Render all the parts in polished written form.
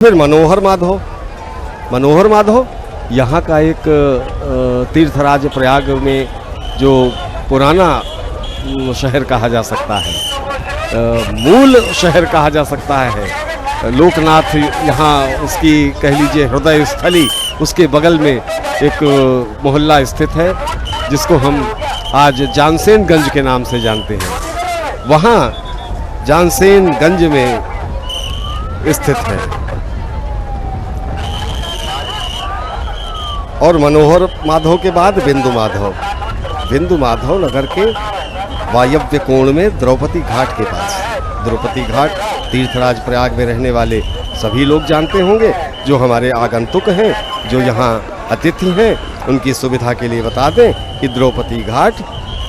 फिर मनोहर माधव। मनोहर माधव यहाँ का एक तीर्थराज प्रयाग में जो पुराना शहर कहा जा सकता है, मूल शहर कहा जा सकता है। लोकनाथ यहाँ उसकी कह लीजिए हृदय स्थली, उसके बगल में एक मोहल्ला स्थित है जिसको हम आज जानसेनगंज के नाम से जानते हैं। वहाँ जानसेनगंज में स्थित है। और मनोहर माधव के बाद बिंदु माधव। बिंदु माधव नगर के वायव्य कोण में द्रौपदी घाट के पास। द्रौपदी घाट तीर्थराज प्रयाग में रहने वाले सभी लोग जानते होंगे। जो हमारे आगंतुक हैं, जो यहाँ अतिथि हैं, उनकी सुविधा के लिए बता दें कि द्रौपदी घाट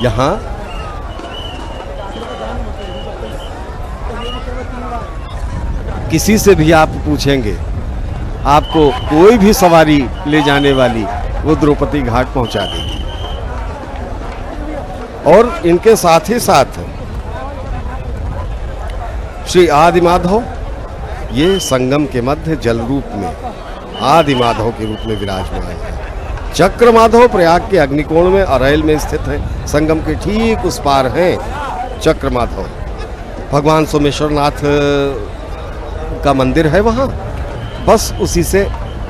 यहाँ किसी से भी आप पूछेंगे, आपको कोई भी सवारी ले जाने वाली वो द्रौपदी घाट पहुंचा देगी। और इनके साथ ही साथ श्री आदि माधव, ये संगम के मध्य जल रूप में आदि माधव के रूप में विराजमान है। चक्र माधव प्रयाग के अग्निकोण में अरैल में स्थित है। संगम के ठीक उस पार है चक्र माधव। भगवान सोमेश्वरनाथ का मंदिर है वहाँ, बस उसी से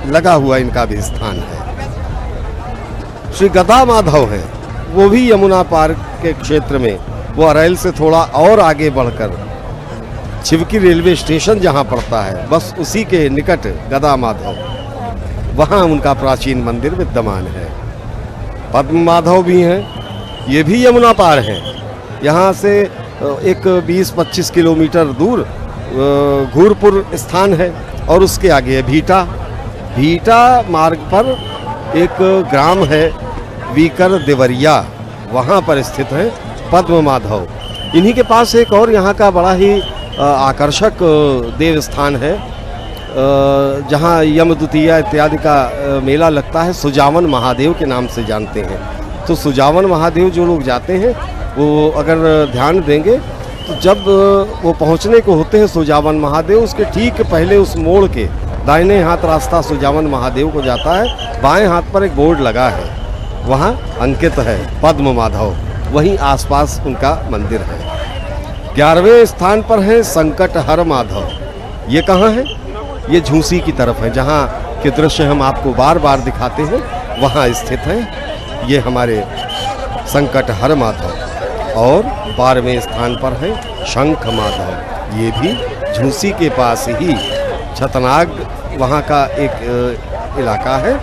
लगा हुआ इनका भी स्थान है। श्री गदा माधव हैं, वो भी यमुना पार के क्षेत्र में, वो अरैल से थोड़ा और आगे बढ़कर छिवकी रेलवे स्टेशन जहाँ पड़ता है, बस उसी के निकट गदा माधव, वहाँ उनका प्राचीन मंदिर विद्यमान है। पद्म माधव भी हैं, ये भी यमुना पार हैं। यहाँ से एक 20-25 किलोमीटर दूर घूरपुर स्थान है और उसके आगे भीटा। भीटा मार्ग पर एक ग्राम है वीकर देवरिया, वहाँ पर स्थित है पद्म माधव। इन्हीं के पास एक और यहाँ का बड़ा ही आकर्षक देव स्थान है, जहाँ यमद्वितीया इत्यादि का मेला लगता है, सुजावन महादेव के नाम से जानते हैं। तो सुजावन महादेव जो लोग जाते हैं वो अगर ध्यान देंगे तो जब वो पहुंचने को होते हैं सुजावन महादेव, उसके ठीक पहले उस मोड़ के दाहिने हाथ रास्ता सुजावन महादेव को जाता है। बाएं हाथ पर एक बोर्ड लगा है, वहाँ अंकित है पद्म माधव, वहीं आसपास उनका मंदिर है। 11वें स्थान पर है संकटहर माधव। ये कहाँ है? ये झूसी की तरफ है, जहाँ के दृश्य हम आपको बार बार दिखाते हैं, वहाँ स्थित है ये हमारे संकटहर माधव। और 12वें स्थान पर है शंख माधव। ये भी झूसी के पास ही छतनाग वहाँ का एक इलाका है,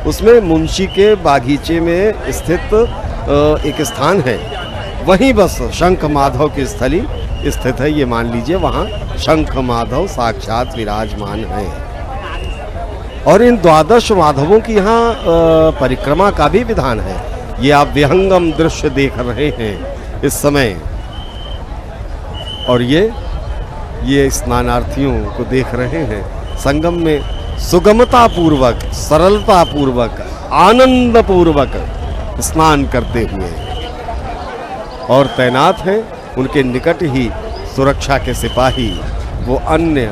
उसमें मुंशी के बागीचे में स्थित एक स्थान है, वहीं बस शंख माधव की स्थली स्थित है। ये मान लीजिए वहाँ शंख माधव साक्षात विराजमान है। और इन 12 माधवों की यहाँ परिक्रमा का भी विधान है। ये आप विहंगम दृश्य देख रहे हैं इस समय, और ये स्नानार्थियों को देख रहे हैं संगम में सुगमता पूर्वक, सरलता पूर्वक, आनंद पूर्वक स्नान करते हुए। और तैनात हैं उनके निकट ही सुरक्षा के सिपाही, वो अन्य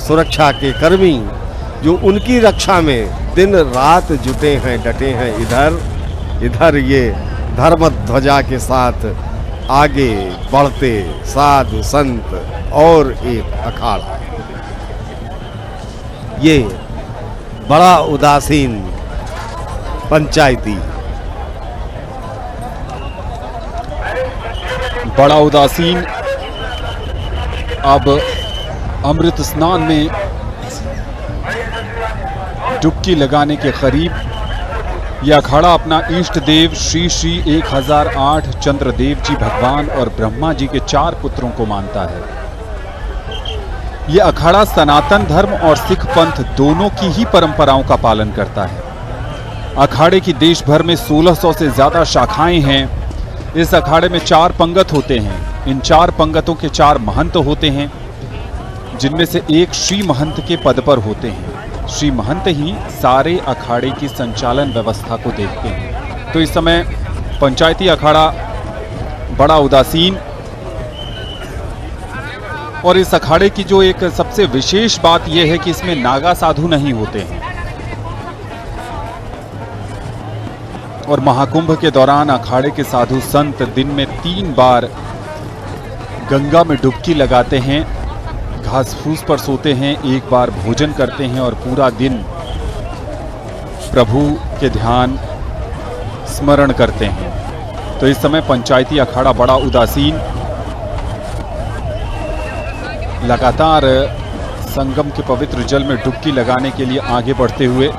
सुरक्षा के कर्मी जो उनकी रक्षा में दिन रात जुटे हैं, डटे हैं। इधर ये धर्म ध्वजा के साथ आगे बढ़ते साधु संत और एक अखाड़ा। ये बड़ा उदासीन पंचायती, बड़ा उदासीन अब अमृत स्नान में डुबकी लगाने के करीब यह अखाड़ा अपना इष्ट देव श्री श्री 1008 चंद्रदेव जी भगवान और ब्रह्मा जी के 4 पुत्रों को मानता है। यह अखाड़ा सनातन धर्म और सिख पंथ दोनों की ही परंपराओं का पालन करता है। अखाड़े की देश भर में 1600 से ज्यादा शाखाएं हैं। इस अखाड़े में 4 पंगत होते हैं। इन 4 पंगतों के 4 महंत होते हैं, जिनमें से एक श्री महंत के पद पर होते हैं। श्री महंत ही सारे अखाड़े की संचालन व्यवस्था को देखते हैं। तो इस समय पंचायती अखाड़ा बड़ा उदासीन और इस अखाड़े की जो एक सबसे विशेष बात यह है कि इसमें नागा साधु नहीं होते हैं। और महाकुंभ के दौरान अखाड़े के साधु संत दिन में 3 बार गंगा में डुबकी लगाते हैं, घास फूस पर सोते हैं, 1 बार भोजन करते हैं और पूरा दिन प्रभु के ध्यान स्मरण करते हैं। तो इस समय पंचायती अखाड़ा बड़ा उदासीन लगातार संगम के पवित्र जल में डुबकी लगाने के लिए आगे बढ़ते हुए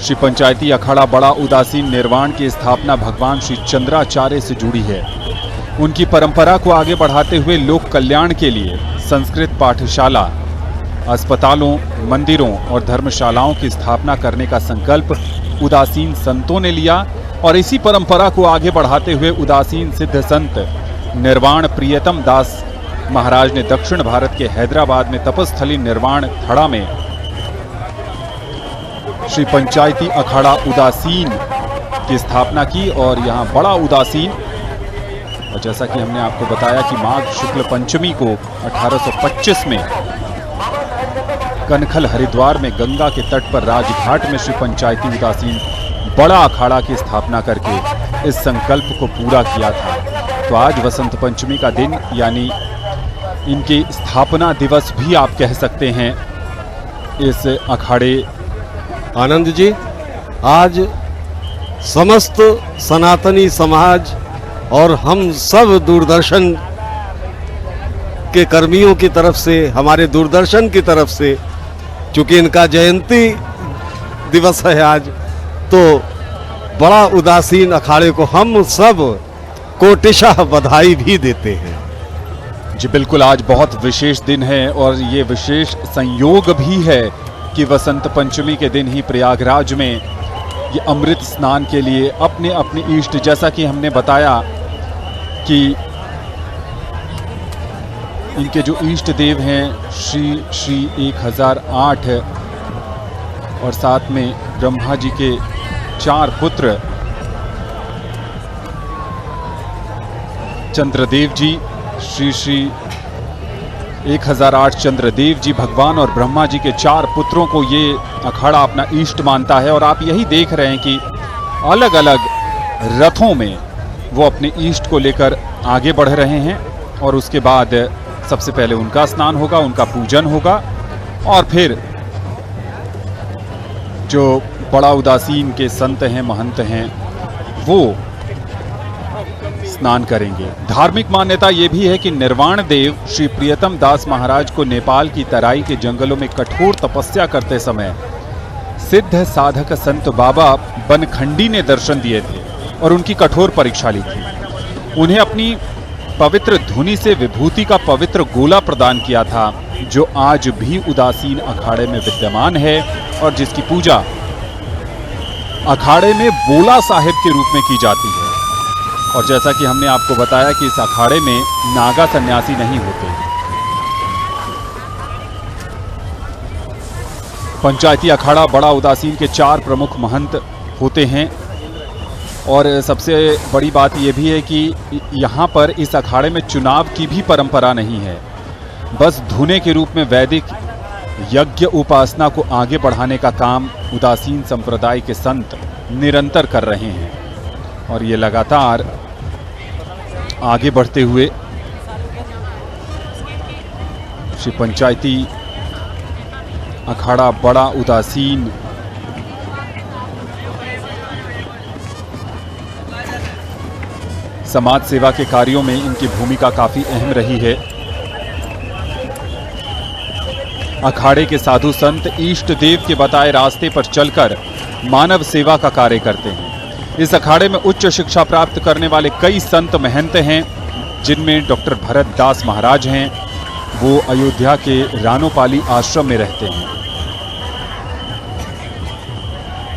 श्री पंचायती अखाड़ा बड़ा उदासीन निर्वाण की स्थापना भगवान श्री चंद्राचार्य से जुड़ी है। उनकी परंपरा को आगे बढ़ाते हुए लोक कल्याण के लिए संस्कृत पाठशाला, अस्पतालों, मंदिरों और धर्मशालाओं की स्थापना करने का संकल्प उदासीन संतों ने लिया और इसी परंपरा को आगे बढ़ाते हुए उदासीन सिद्ध संत निर्वाण प्रियतम दास महाराज ने दक्षिण भारत के हैदराबाद में तपस्थली निर्वाण थड़ा में श्री पंचायती अखाड़ा उदासीन की स्थापना की। और यहाँ बड़ा उदासीन, और जैसा कि हमने आपको बताया कि माघ शुक्ल पंचमी को 1825 में कनखल हरिद्वार में गंगा के तट पर राजघाट में श्री पंचायती उदासीन बड़ा अखाड़ा की स्थापना करके इस संकल्प को पूरा किया था। तो आज वसंत पंचमी का दिन, यानी इनकी स्थापना दिवस भी आप कह सकते हैं इस अखाड़े। आनंद जी, आज समस्त सनातनी समाज और हम सब दूरदर्शन के कर्मियों की तरफ से, हमारे दूरदर्शन की तरफ से, चूंकि इनका जयंती दिवस है आज, तो बड़ा उदासीन अखाड़े को हम सब कोटिशः बधाई भी देते हैं। जी बिल्कुल, आज बहुत विशेष दिन है और ये विशेष संयोग भी है कि वसंत पंचमी के दिन ही प्रयागराज में ये अमृत स्नान के लिए अपने अपने इष्ट, जैसा कि हमने बताया कि इनके जो इष्ट देव हैं श्री 1008 और साथ में ब्रह्मा जी के 4 पुत्र चंद्रदेव जी, श्री 1008 चंद्रदेव जी भगवान और ब्रह्मा जी के 4 पुत्रों को ये अखाड़ा अपना इष्ट मानता है। और आप यही देख रहे हैं कि अलग अलग रथों में वो अपने इष्ट को लेकर आगे बढ़ रहे हैं और उसके बाद सबसे पहले उनका स्नान होगा, उनका पूजन होगा और फिर जो बड़ा उदासीन के संत हैं, महंत हैं, वो स्नान करेंगे। धार्मिक मान्यता यह भी है कि निर्वाण देव श्री प्रियतम दास महाराज को नेपाल की तराई के जंगलों में कठोर तपस्या करते समय सिद्ध साधक संत बाबा बनखंडी ने दर्शन दिए थे और उनकी कठोर परीक्षा ली थी। उन्हें अपनी पवित्र धुनी से विभूति का पवित्र गोला प्रदान किया था, जो आज भी उदासीन अखाड़े में विद्यमान है और जिसकी पूजा अखाड़े में बोला साहिब के रूप में की जाती है। और जैसा कि हमने आपको बताया कि इस अखाड़े में नागा सन्यासी नहीं होते। पंचायती अखाड़ा बड़ा उदासीन के 4 प्रमुख महंत होते हैं और सबसे बड़ी बात यह भी है कि यहाँ पर इस अखाड़े में चुनाव की भी परंपरा नहीं है। बस धुने के रूप में वैदिक यज्ञ उपासना को आगे बढ़ाने का काम उदासीन संप्रदाय के संत निरंतर कर रहे हैं और ये लगातार आगे बढ़ते हुए श्री पंचायती अखाड़ा बड़ा उदासीन समाज सेवा के कार्यों में इनकी भूमिका काफी अहम रही है। अखाड़े के साधु संत इष्ट देव के बताए रास्ते पर चलकर मानव सेवा का कार्य करते हैं। इस अखाड़े में उच्च शिक्षा प्राप्त करने वाले कई संत महंत हैं, जिनमें डॉक्टर भरत दास महाराज हैं। वो अयोध्या के रानोपाली आश्रम में रहते हैं।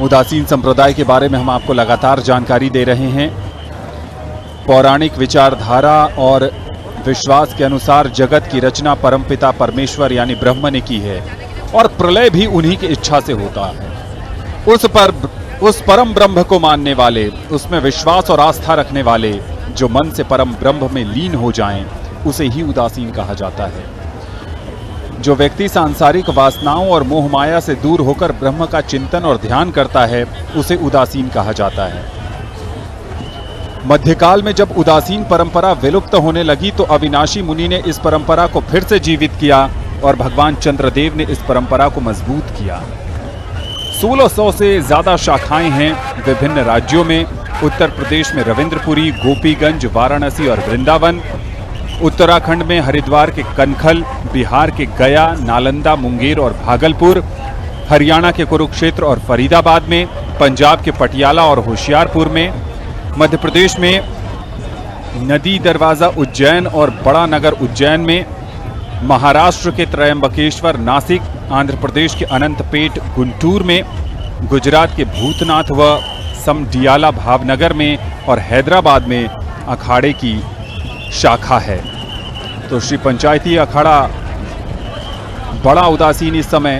उदासीन संप्रदाय के बारे में हम आपको लगातार जानकारी दे रहे हैं। पौराणिक विचारधारा और विश्वास के अनुसार जगत की रचना परमपिता परमेश्वर यानी ब्रह्म ने की है और प्रलय भी उन्हीं की इच्छा से होता है। उस परम ब्रह्म को मानने वाले, उसमें विश्वास और आस्था रखने वाले जो मन से परम ब्रह्म में लीन हो जाएं, उसे ही उदासीन कहा जाता है। जो व्यक्ति सांसारिक वासनाओं और मोह माया से दूर होकर ब्रह्म का चिंतन और ध्यान करता है, उसे उदासीन कहा जाता है। मध्यकाल में जब उदासीन परंपरा विलुप्त होने लगी तो अविनाशी मुनि ने इस परंपरा को फिर से जीवित किया और भगवान चंद्रदेव ने इस परंपरा को मजबूत किया। 1600 से ज्यादा शाखाएं हैं विभिन्न राज्यों में। उत्तर प्रदेश में रविंद्रपुरी, गोपीगंज, वाराणसी और वृंदावन, उत्तराखंड में हरिद्वार के कनखल, बिहार के गया, नालंदा, मुंगेर और भागलपुर, हरियाणा के कुरुक्षेत्र और फरीदाबाद में, पंजाब के पटियाला और होशियारपुर में, मध्य प्रदेश में नदी दरवाजा उज्जैन और बड़ा नगर उज्जैन में, महाराष्ट्र के त्रयंबकेश्वर, नासिक, आंध्र प्रदेश के अनंतपेट, गुंटूर में, गुजरात के भूतनाथ व समडियाला भावनगर में और हैदराबाद में अखाड़े की शाखा है। तो श्री पंचायती अखाड़ा बड़ा उदासीन इस समय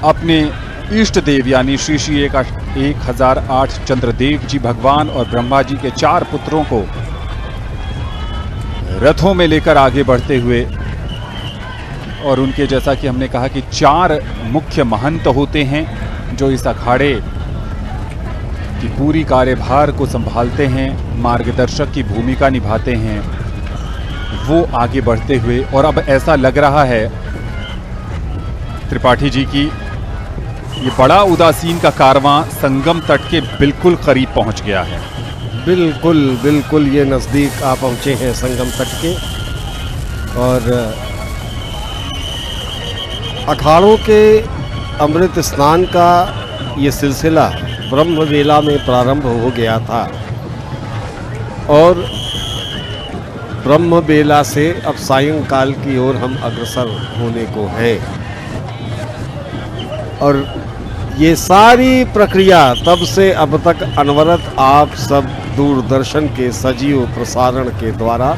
अपने इष्ट देव यानी श्री श्री 1008 चंद्रदेव जी भगवान और ब्रह्मा जी के 4 पुत्रों को रथों में लेकर आगे बढ़ते हुए, और उनके जैसा कि हमने कहा कि 4 मुख्य महंत होते हैं जो इस अखाड़े की पूरी कार्यभार को संभालते हैं, मार्गदर्शक की भूमिका निभाते हैं, वो आगे बढ़ते हुए। और अब ऐसा लग रहा है त्रिपाठी जी की ये बड़ा उदासीन का कारवां संगम तट के बिल्कुल करीब पहुंच गया है। बिल्कुल बिल्कुल ये नज़दीक आ पहुँचे हैं संगम तट के। और अखाड़ों के अमृत स्नान का ये सिलसिला ब्रह्मवेला में प्रारंभ हो गया था और ब्रह्मवेला से अब सायंकाल की ओर हम अग्रसर होने को हैं। और ये सारी प्रक्रिया तब से अब तक अनवरत आप सब दूरदर्शन के सजीव प्रसारण के द्वारा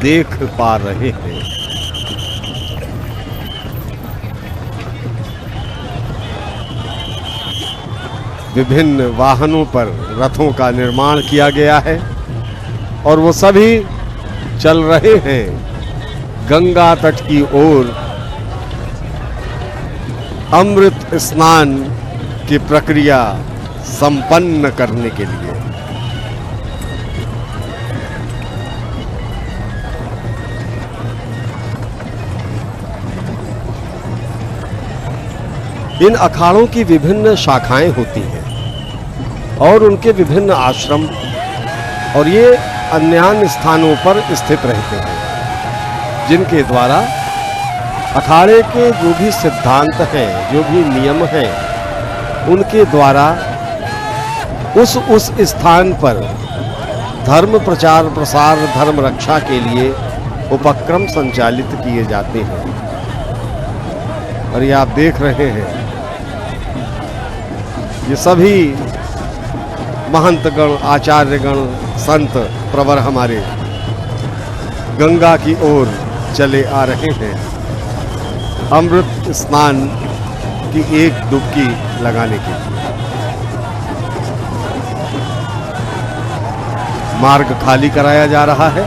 देख पा रहे हैं। विभिन्न वाहनों पर रथों का निर्माण किया गया है और वो सभी चल रहे हैं गंगा तट की ओर अमृत स्नान की प्रक्रिया संपन्न करने के लिए। इन अखाड़ों की विभिन्न शाखाएं होती हैं और उनके विभिन्न आश्रम और ये अन्य स्थानों पर स्थित रहते हैं, जिनके द्वारा अखाड़े के जो भी सिद्धांत हैं, जो भी नियम हैं, उनके द्वारा उस स्थान पर धर्म प्रचार प्रसार, धर्म रक्षा के लिए उपक्रम संचालित किए जाते हैं। और ये आप देख रहे हैं, ये सभी महंतगण, आचार्यगण, संत प्रवर हमारे गंगा की ओर चले आ रहे हैं अमृत स्नान की एक डुबकी लगाने के लिए। मार्ग खाली कराया जा रहा है।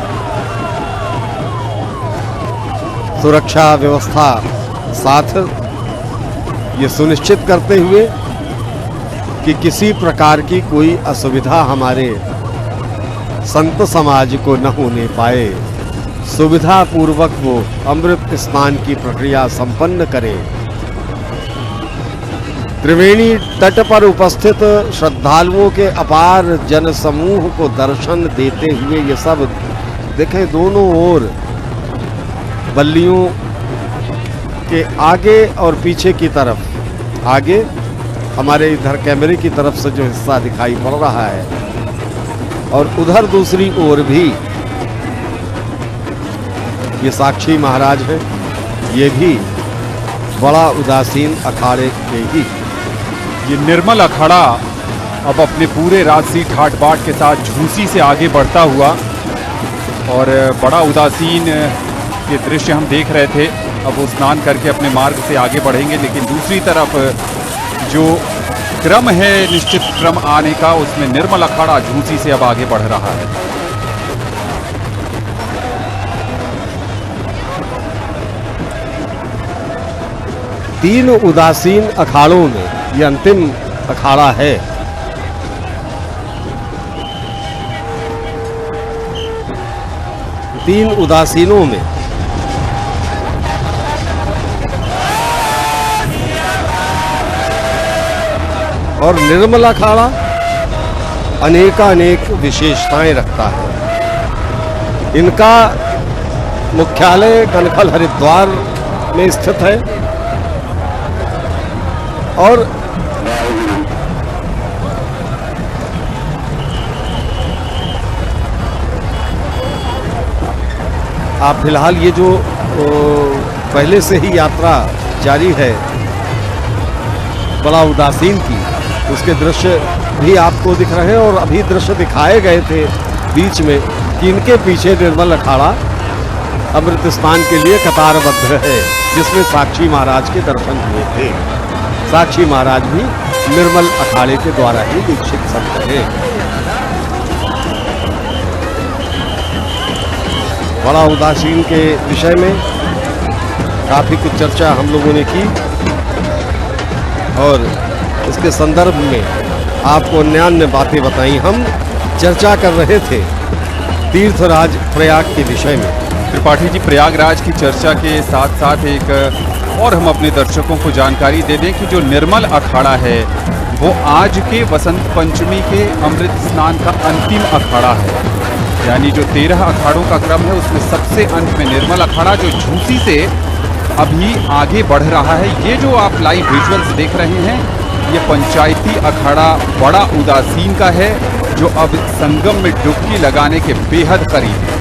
सुरक्षा व्यवस्था साथ ये सुनिश्चित करते हुए कि किसी प्रकार की कोई असुविधा हमारे संत समाज को न होने पाए, सुविधा पूर्वक वो अमृत स्नान की प्रक्रिया संपन्न करें। त्रिवेणी तट पर उपस्थित श्रद्धालुओं के अपार जनसमूह को दर्शन देते हुए ये सब देखें, दोनों ओर बल्लियों के आगे और पीछे की तरफ, आगे हमारे इधर कैमरे की तरफ से जो हिस्सा दिखाई पड़ रहा है और उधर दूसरी ओर भी ये साक्षी महाराज हैं, ये भी बड़ा उदासीन अखाड़े के ही। ये निर्मल अखाड़ा अब अपने पूरे राजसी ठाट बाट के साथ झूसी से आगे बढ़ता हुआ, और बड़ा उदासीन ये दृश्य हम देख रहे थे। अब वो स्नान करके अपने मार्ग से आगे बढ़ेंगे, लेकिन दूसरी तरफ जो क्रम है निश्चित क्रम आने का, उसमें निर्मल अखाड़ा झूसी से अब आगे बढ़ रहा है। तीन उदासीन अखाड़ों में ये अंतिम अखाड़ा है। तीन उदासीनों में और निर्मल अखाड़ा अनेकानेक विशेषताएं रखता है। इनका मुख्यालय कनखल हरिद्वार में स्थित है और आप फिलहाल ये जो पहले से ही यात्रा जारी है बड़ा उदासीन की, उसके दृश्य भी आपको दिख रहे हैं और अभी दृश्य दिखाए गए थे बीच में कि इनके पीछे निर्मल अखाड़ा अमृत स्नान के लिए कतारबद्ध है, जिसमें साक्षी महाराज के दर्शन हुए थे। साक्षी महाराज भी निर्मल अखाड़े के द्वारा ही दीक्षित संत हैं। बड़ा उदासीन के विषय में काफी कुछ चर्चा हम लोगों ने की और इसके संदर्भ में आपको अन्य बातें बताई। हम चर्चा कर रहे थे तीर्थराज प्रयाग के विषय में। त्रिपाठी जी, प्रयागराज की चर्चा के साथ साथ एक और हम अपने दर्शकों को जानकारी दे दें कि जो निर्मल अखाड़ा है वो आज के वसंत पंचमी के अमृत स्नान का अंतिम अखाड़ा है। यानी जो 13 अखाड़ों का क्रम है उसमें सबसे अंत में निर्मल अखाड़ा जो झूसी से अभी आगे बढ़ रहा है। ये जो आप लाइव विजुअल्स देख रहे हैं ये पंचायती अखाड़ा बड़ा उदासीन का है, जो अब संगम में डुबकी लगाने के बेहद करीब है।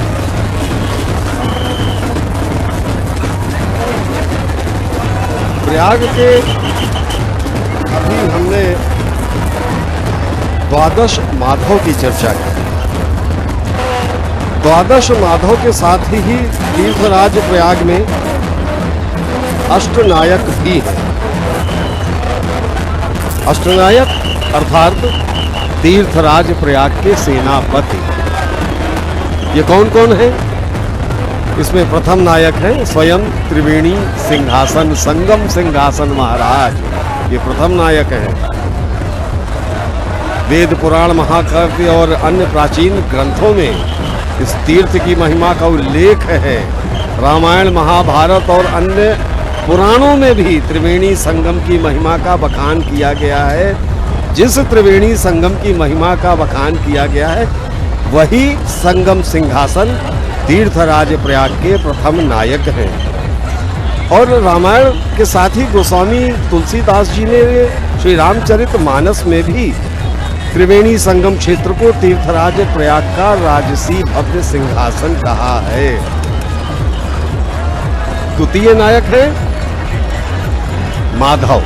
प्रयाग के अभी हमने द्वादश माधव की चर्चा की। द्वादश माधव के साथ ही तीर्थराज प्रयाग में अष्टनायक भी है। अष्टनायक अर्थात तीर्थराज प्रयाग के सेनापति। ये कौन कौन है? इसमें प्रथम नायक है स्वयं त्रिवेणी सिंहासन संगम सिंहासन महाराज। ये प्रथम नायक है। वेद पुराण महाकाव्य और अन्य प्राचीन ग्रंथों में इस तीर्थ की महिमा का उल्लेख है। रामायण महाभारत और अन्य पुराणों में भी त्रिवेणी संगम की महिमा का बखान किया गया है। जिस त्रिवेणी संगम की महिमा का बखान किया गया है वही संगम सिंहासन तीर्थराज प्रयाग के प्रथम नायक हैं। और रामायण के साथ ही गोस्वामी तुलसीदास जी ने श्री रामचरित मानस में भी त्रिवेणी संगम क्षेत्र को तीर्थराज प्रयाग का राजसी भव्य सिंहासन कहा है। द्वितीय नायक है माधव,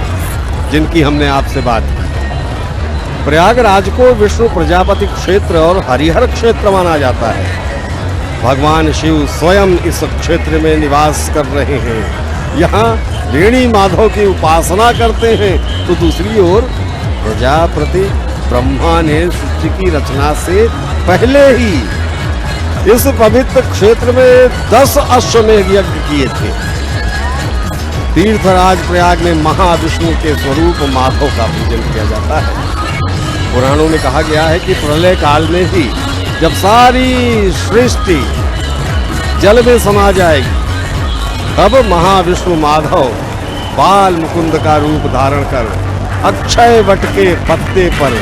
जिनकी हमने आपसे बात की। प्रयागराज को विष्णु प्रजापति क्षेत्र और हरिहर क्षेत्र माना जाता है। भगवान शिव स्वयं इस क्षेत्र में निवास कर रहे हैं। यहाँ वेणी माधव की उपासना करते हैं तो दूसरी ओर प्रजापति ब्रह्मा ने सृष्टि की रचना से पहले ही इस पवित्र क्षेत्र में 10 अश्वमेध यज्ञ किए थे। तीर्थराज प्रयाग में महाविष्णु के स्वरूप माधव का पूजन किया जाता है। पुराणों में कहा गया है कि प्रलय काल में ही जब सारी सृष्टि जल में समा जाएगी तब महाविष्णु माधव बाल मुकुंद का रूप धारण कर अक्षय वट के पत्ते पर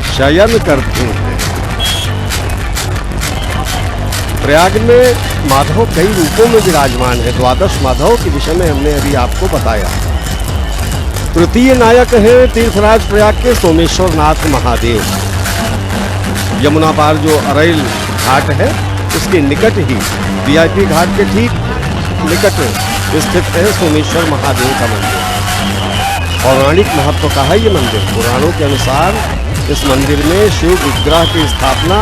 शयन करते हैं। प्रयाग में माधव कई रूपों में विराजमान है। द्वादश माधव के विषय में हमने अभी आपको बताया। तृतीय नायक है तीर्थराज प्रयाग के सोमेश्वर नाथ महादेव। यमुना पार जो अरैल घाट है उसके निकट ही वीआईपी घाट के ठीक निकट स्थित है सोमेश्वर महादेव का मंदिर। पौराणिक महत्व का है ये मंदिर। पुराणों के अनुसार इस मंदिर में शिव विग्रह की स्थापना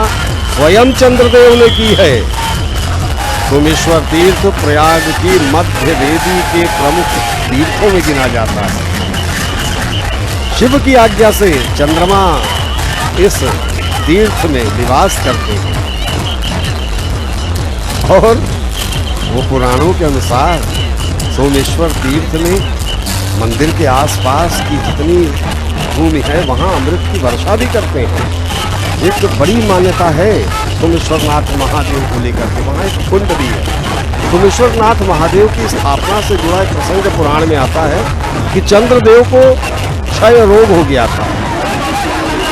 स्वयं चंद्रदेव ने की है। सोमेश्वर तीर्थ प्रयाग की मध्य वेदी के प्रमुख तीर्थों में गिना जाता है। शिव की आज्ञा से चंद्रमा इस तीर्थ में निवास करते हैं और वो पुराणों के अनुसार सोमेश्वर तीर्थ में मंदिर के आसपास की जितनी भूमि है वहाँ अमृत की वर्षा भी करते हैं। एक बड़ी मान्यता है सोमेश्वरनाथ महादेव को लेकर के, वहाँ एक कुंड भी है। सोमेश्वरनाथ महादेव की स्थापना से जुड़ा एक प्रसंग पुराण में आता है कि चंद्रदेव को क्षय रोग हो गया था।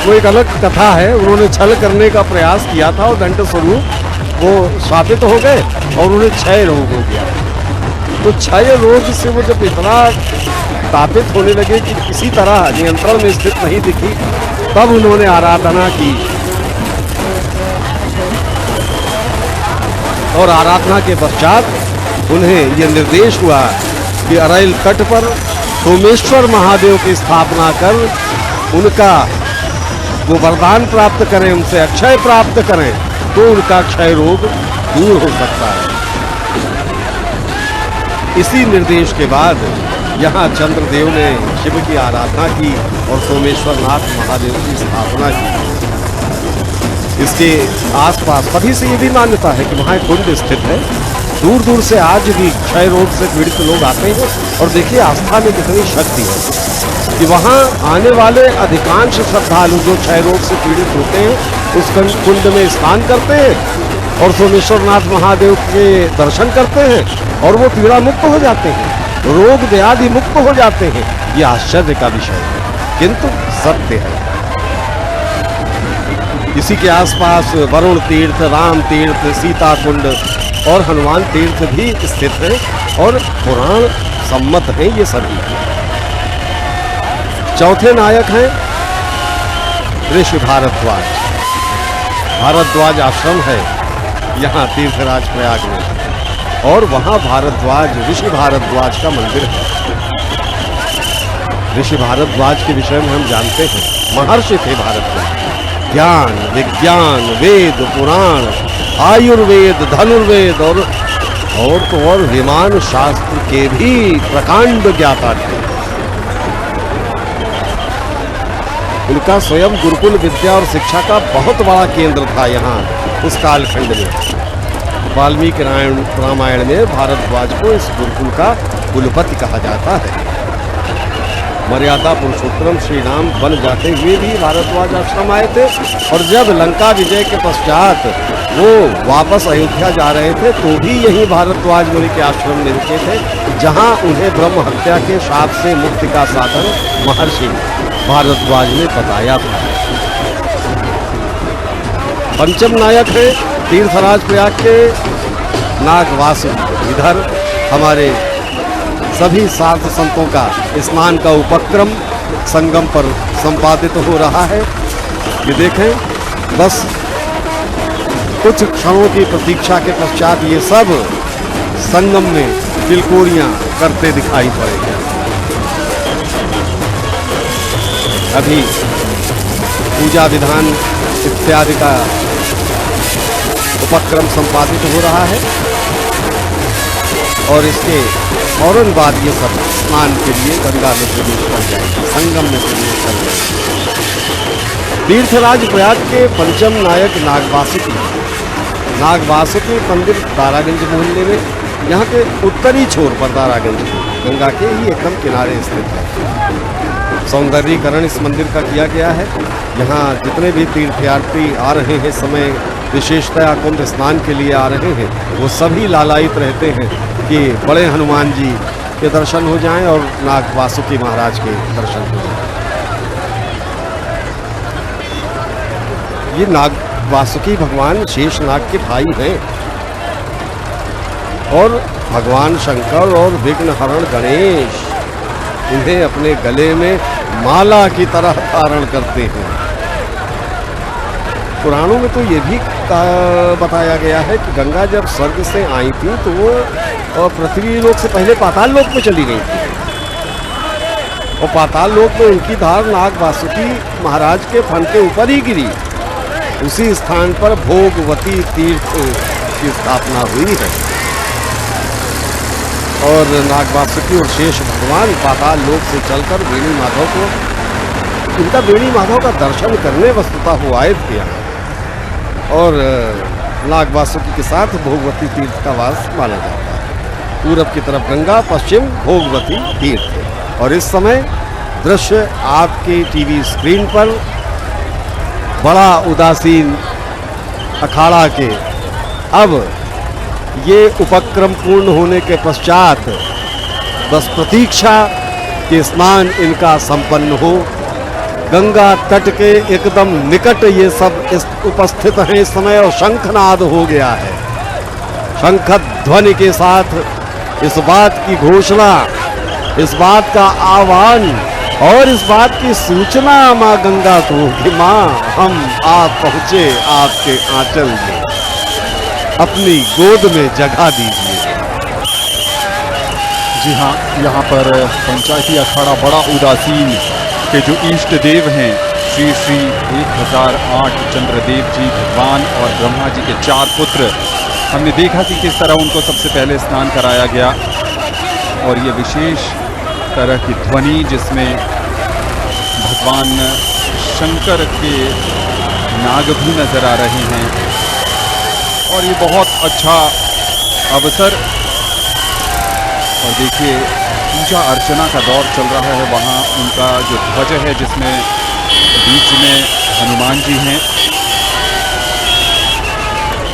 वो एक अलग कथा है, उन्होंने छल करने का प्रयास किया था और दंड स्वरूप वो शापित हो गए और उन्हें क्षय रोग हो गया। तो क्षय रोग से वो जब इतना तापित होने लगे कि किसी तरह नियंत्रण में स्थित नहीं दिखी, तब उन्होंने आराधना की और आराधना के पश्चात उन्हें यह निर्देश हुआ कि अरैल तट पर सोमेश्वर महादेव की स्थापना कर उनका वो वरदान प्राप्त करें, उनसे अक्षय प्राप्त करें, तो उनका क्षय रोग दूर हो सकता है। इसी निर्देश के बाद यहाँ चंद्रदेव ने शिव की आराधना की और सोमेश्वरनाथ महादेव की स्थापना की। इसके आसपास तभी से ये भी मान्यता है कि वहाँ एक कुंड स्थित है। दूर दूर से आज भी क्षय रोग से पीड़ित लोग आते हैं और देखिए आस्था में कितनी शक्ति है कि वहाँ आने वाले अधिकांश श्रद्धालु जो क्षय रोग से पीड़ित होते हैं उस कुंड में स्नान करते हैं और सोमेश्वरनाथ महादेव के दर्शन करते हैं और वो पीड़ा मुक्त हो जाते हैं, रोग व्याधि मुक्त हो जाते हैं। ये आश्चर्य का विषय है किंतु सत्य है। इसी के आसपास वरुण तीर्थ, राम तीर्थ, सीता कुंड और हनुमान तीर्थ भी स्थित हैं और पुराण सम्मत हैं ये सभी। चौथे नायक हैं ऋषि भारद्वाज। भारद्वाज आश्रम है यहाँ तीर्थराज प्रयाग में और वहाँ भारद्वाज, ऋषि भारद्वाज का मंदिर है। ऋषि भारद्वाज के विषय में हम जानते हैं, महर्षि थे भारद्वाज। ज्ञान, विज्ञान, वेद, पुराण, आयुर्वेद, धनुर्वेद और विमान शास्त्र के भी प्रकांड ज्ञाता थे। उनका स्वयं गुरुकुल विद्या और शिक्षा का बहुत बड़ा केंद्र था यहाँ उस कालखंड में। वाल्मीकि रामायण में भारद्वाज को इस गुरुकुल का कुलपति कहा जाता है। मर्यादा पुरुषोत्तम श्री राम बन जाते हुए भी भारद्वाज आश्रम आए थे और जब लंका विजय के पश्चात वो वापस अयोध्या जा रहे थे तो भी यही भारद्वाज मुनि के आश्रम में रुके थे, जहाँ उन्हें ब्रह्म हत्या के शाप से मुक्ति का साधन महर्षि भारद्वाज ने बताया था। पंचम नायक है तीर्थराज प्रयाग के नागवासुकी। इधर हमारे सभी साधु संतों का स्नान का उपक्रम संगम पर संपादित हो रहा है। ये देखें, बस कुछ क्षणों की प्रतीक्षा के पश्चात ये सब संगम में तिलकोरियां करते दिखाई पड़ेंगे। अभी पूजा विधान इत्यादि का उपक्रम संपादित हो रहा है और इसके फौरन बाद ये सब स्नान के लिए गंगा में प्रवेश कर जाएंगे, संगम में प्रवेश कर जाएंगे। तीर्थराज प्रयाग के पंचम नायक नागवासुकी। नागवासुकी मंदिर तारागंज मोहल्ले में, यहाँ के उत्तरी छोर पर तारागंज गंगा के ही एकदम किनारे स्थित है। सौंदर्यीकरण इस मंदिर का किया गया है। यहाँ जितने भी तीर्थयात्री आ रहे हैं, समय विशेषतया कुंभ स्नान के लिए आ रहे हैं, वो सभी लालायित रहते हैं कि बड़े हनुमान जी के दर्शन हो जाएं और नाग वासुकी महाराज के दर्शन हो जाएं। ये नाग वासुकी भगवान शेष नाग के भाई हैं और भगवान शंकर और विघ्नहरण गणेश इन्हें अपने गले में माला की तरह धारण करते हैं। पुराणों में तो ये भी बताया गया है कि गंगा जब स्वर्ग से आई थी तो वो पृथ्वी लोक से पहले पाताल लोक में चली गई थी और पाताल लोक में उनकी धार नाग वासुकी महाराज के फन के ऊपर ही गिरी। उसी स्थान पर भोगवती तीर्थ की स्थापना हुई है और नाग वासुकी और शेष भगवान पाताल लोक से चलकर वेणु माधव को इनका बेणी माधव का दर्शन करने वस्तुतः वो आए थे यहाँ, और नाग वासुकी के साथ भोगवती तीर्थ का वास माना जाता है। पूरब की तरफ गंगा, पश्चिम भोगवती तीर्थ। और इस समय दृश्य आपके टीवी स्क्रीन पर बड़ा उदासीन अखाड़ा के अब ये उपक्रम पूर्ण होने के पश्चात बस प्रतीक्षा कि स्नान इनका संपन्न हो। गंगा तट के एकदम निकट ये सब उपस्थित हैं इस समय, और शंखनाद हो गया है। शंख ध्वनि के साथ इस बात की घोषणा, इस बात का आह्वान और इस बात की सूचना माँ गंगा को कि माँ हम आप पहुँचे आपके आंचल में, अपनी गोद में जगह दीजिए। जी हाँ, यहाँ पर पंचायती अखाड़ा बड़ा उदासीन के जो इष्ट देव हैं श्री श्री 1008 चंद्रदेव जी भगवान और ब्रह्मा जी के 4 पुत्र, हमने देखा कि किस तरह उनको सबसे पहले स्नान कराया गया। और ये विशेष तरह की ध्वनि जिसमें भगवान शंकर के नाग भी नजर आ रहे हैं, और ये बहुत अच्छा अवसर। और देखिए पूजा अर्चना का दौर चल रहा है। वहाँ उनका जो ध्वज है जिसमें बीच में हनुमान जी हैं,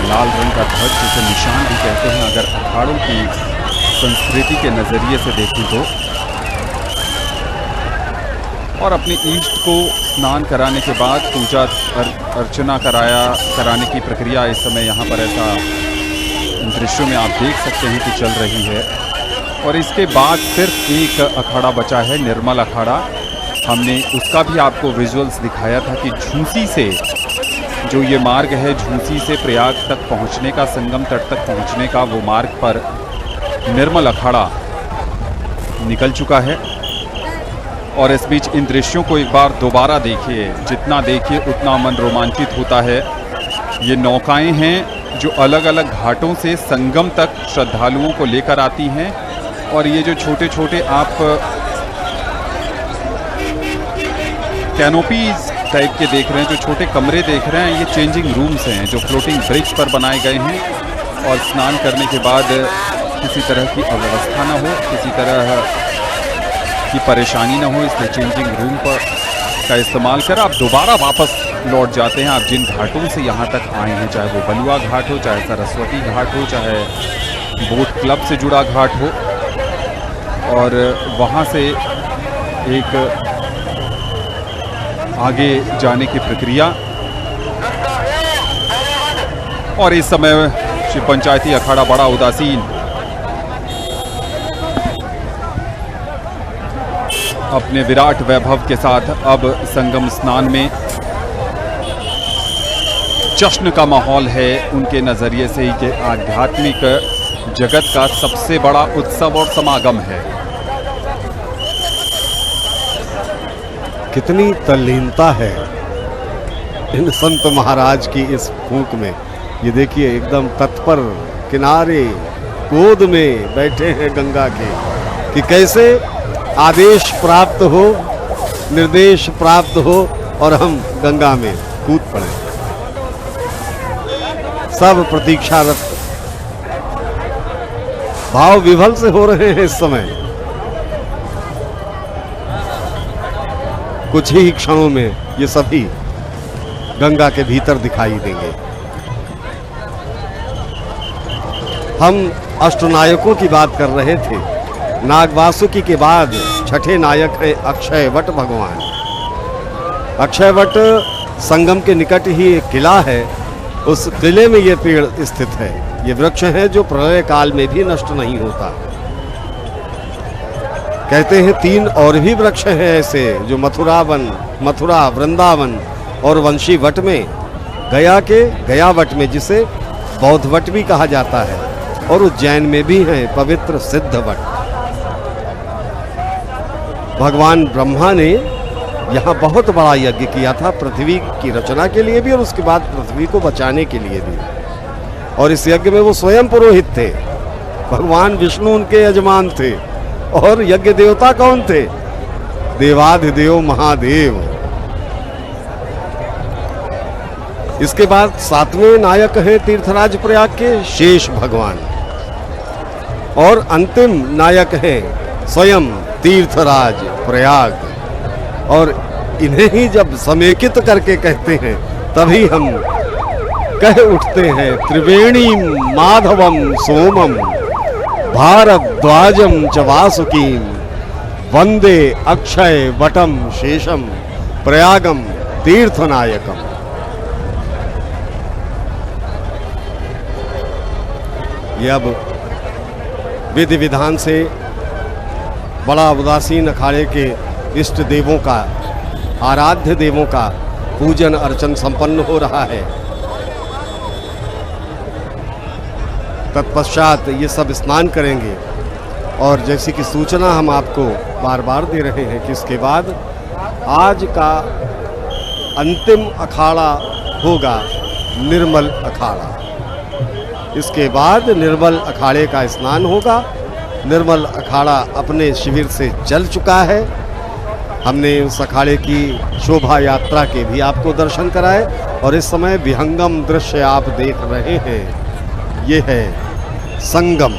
लाल रंग का ध्वज जिसे निशान भी कहते हैं अगर अखाड़ों की संस्कृति के नज़रिए से देखें तो। और अपने इष्ट को स्नान कराने के बाद पूजा अर्चना कराने की प्रक्रिया इस समय यहाँ पर ऐसा दृश्यों में आप देख सकते हैं कि चल रही है। और इसके बाद सिर्फ एक अखाड़ा बचा है, निर्मल अखाड़ा। हमने उसका भी आपको विजुअल्स दिखाया था कि झूसी से जो ये मार्ग है, झूसी से प्रयाग तक पहुंचने का, संगम तट तक पहुंचने का, वो मार्ग पर निर्मल अखाड़ा निकल चुका है। और इस बीच इन दृश्यों को एक बार दोबारा देखिए, जितना देखिए उतना मन रोमांचित होता है। ये नौकाएं हैं जो अलग अलग घाटों से संगम तक श्रद्धालुओं को लेकर आती हैं। और ये जो छोटे छोटे आप कैनोपीज टाइप के देख रहे हैं, जो छोटे कमरे देख रहे हैं, ये चेंजिंग रूम्स हैं जो फ्लोटिंग ब्रिज पर बनाए गए हैं। और स्नान करने के बाद किसी तरह की अव्यवस्था ना हो, किसी तरह की परेशानी ना हो, इसलिए चेंजिंग रूम का इस्तेमाल कर आप दोबारा वापस लौट जाते हैं। आप जिन घाटों से यहाँ तक आए हैं, चाहे वो बलुआ घाट हो, चाहे सरस्वती घाट हो, चाहे बोट क्लब से जुड़ा घाट हो, और वहाँ से एक आगे जाने की प्रक्रिया। और इस समय श्री पंचायती अखाड़ा बड़ा उदासीन अपने विराट वैभव के साथ अब संगम स्नान में जश्न का माहौल है। उनके नजरिए से ही कि आध्यात्मिक जगत का सबसे बड़ा उत्सव और समागम है। कितनी तल्लीनता है इन संत महाराज की इस फूंक में। ये देखिए एकदम तत्पर किनारे गोद में बैठे हैं गंगा के, कि कैसे आदेश प्राप्त हो, निर्देश प्राप्त हो और हम गंगा में कूद पड़े। सब प्रतीक्षारत भाव विभल से हो रहे हैं इस समय। कुछ ही क्षणों में ये सभी गंगा के भीतर दिखाई देंगे। हम अष्टनायकों की बात कर रहे थे। नाग वासुकी के बाद छठे नायक हैं अक्षयवट भगवान। अक्षयवट संगम के निकट ही एक किला है, उस किले में ये पेड़ स्थित है। ये वृक्ष है जो प्रलय काल में भी नष्ट नहीं होता। कहते हैं 3 और भी वृक्ष हैं ऐसे जो मथुरा, वृंदावन और वंशी वट में, गया वट में जिसे बौद्ध वट भी कहा जाता है, और उज्जैन में भी हैं पवित्र सिद्ध वट। भगवान ब्रह्मा ने यहाँ बहुत बड़ा यज्ञ किया था, पृथ्वी की रचना के लिए भी और उसके बाद पृथ्वी को बचाने के लिए भी। और इस यज्ञ में वो स्वयं पुरोहित थे। भगवान विष्णु उनके यजमान थे। और यज्ञ देवता कौन थे? देवाधिदेव महादेव इसके बाद 7वें नायक हैं तीर्थराज प्रयाग के शेष भगवान, और अंतिम नायक हैं स्वयं तीर्थराज प्रयाग। और इन्हें ही जब समेकित करके कहते हैं तभी हम कह उठते हैं त्रिवेणी माधवम सोमम भारद्वाजम च वासुकीम वंदे अक्षय वटम शेषम प्रयागम तीर्थनायकम। ये अब विधि विधान से बड़ा उदासीन अखाड़े के इष्ट देवों का, आराध्य देवों का पूजन अर्चन संपन्न हो रहा है। तत्पश्चात ये सब स्नान करेंगे, और जैसी कि सूचना हम आपको बार बार दे रहे हैं कि इसके बाद आज का अंतिम अखाड़ा होगा निर्मल अखाड़ा। इसके बाद निर्मल अखाड़े का स्नान होगा। निर्मल अखाड़ा अपने शिविर से चल चुका है। हमने उस अखाड़े की शोभा यात्रा के भी आपको दर्शन कराए, और इस समय विहंगम दृश्य आप देख रहे हैं, ये है संगम।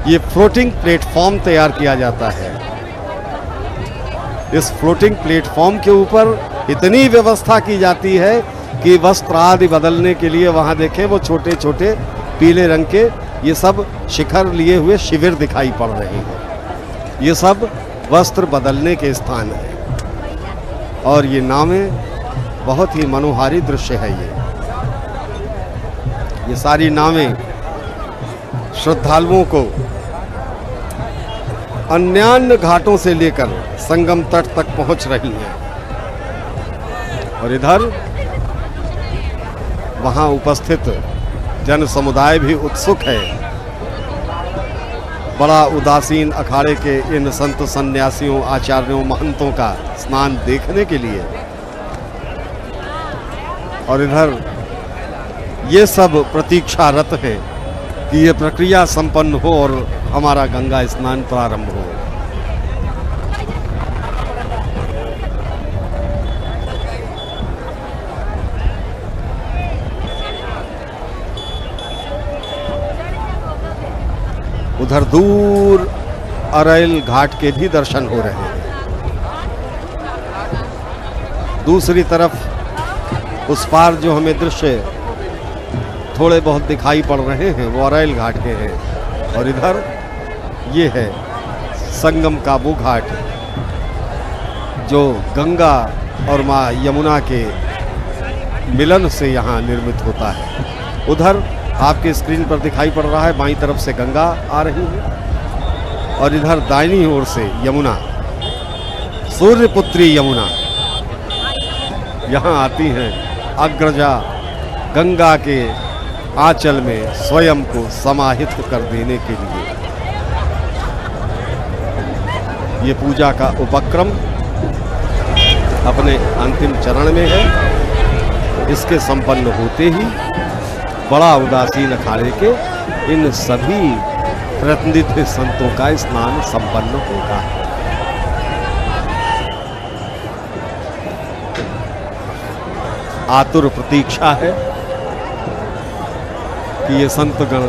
ये फ्लोटिंग प्लेटफॉर्म तैयार किया जाता है। इस फ्लोटिंग प्लेटफॉर्म के ऊपर इतनी व्यवस्था की जाती है कि वस्त्र आदि बदलने के लिए वहां देखें वो छोटे छोटे पीले रंग के ये सब शिखर लिए हुए शिविर दिखाई पड़ रहे हैं। ये सब वस्त्र बदलने के स्थान हैं, और ये नावें बहुत ही मनोहारी दृश्य है। ये सारी नावें श्रद्धालुओं को अन्यान्य घाटों से लेकर संगम तट तक पहुंच रही हैं, और इधर वहां उपस्थित जन समुदाय भी उत्सुक है बड़ा उदासीन अखाड़े के इन संत सन्यासियों, आचार्यों, महंतों का स्नान देखने के लिए। और इधर ये सब प्रतीक्षारत है कि ये प्रक्रिया संपन्न हो और हमारा गंगा स्नान प्रारंभ हो। उधर दूर अरैल घाट के भी दर्शन हो रहे हैं। दूसरी तरफ उस पार जो हमें दृश्य थोड़े बहुत दिखाई पड़ रहे हैं वो अरैल घाट के हैं, और इधर ये है संगम का वो घाट जो गंगा और माँ यमुना के मिलन से यहाँ निर्मित होता है। उधर आपके स्क्रीन पर दिखाई पड़ रहा है बाईं तरफ से गंगा आ रही है, और इधर दाहिनी ओर से यमुना, सूर्यपुत्री यमुना यहाँ आती हैं अग्रजा गंगा के आंचल में स्वयं को समाहित कर देने के लिए। ये पूजा का उपक्रम अपने अंतिम चरण में है। इसके संपन्न होते ही बड़ा उदासीन अखाड़े के इन सभी प्रतिनिधि संतों का स्नान संपन्न होगा। आतुर प्रतीक्षा है कि ये संतगण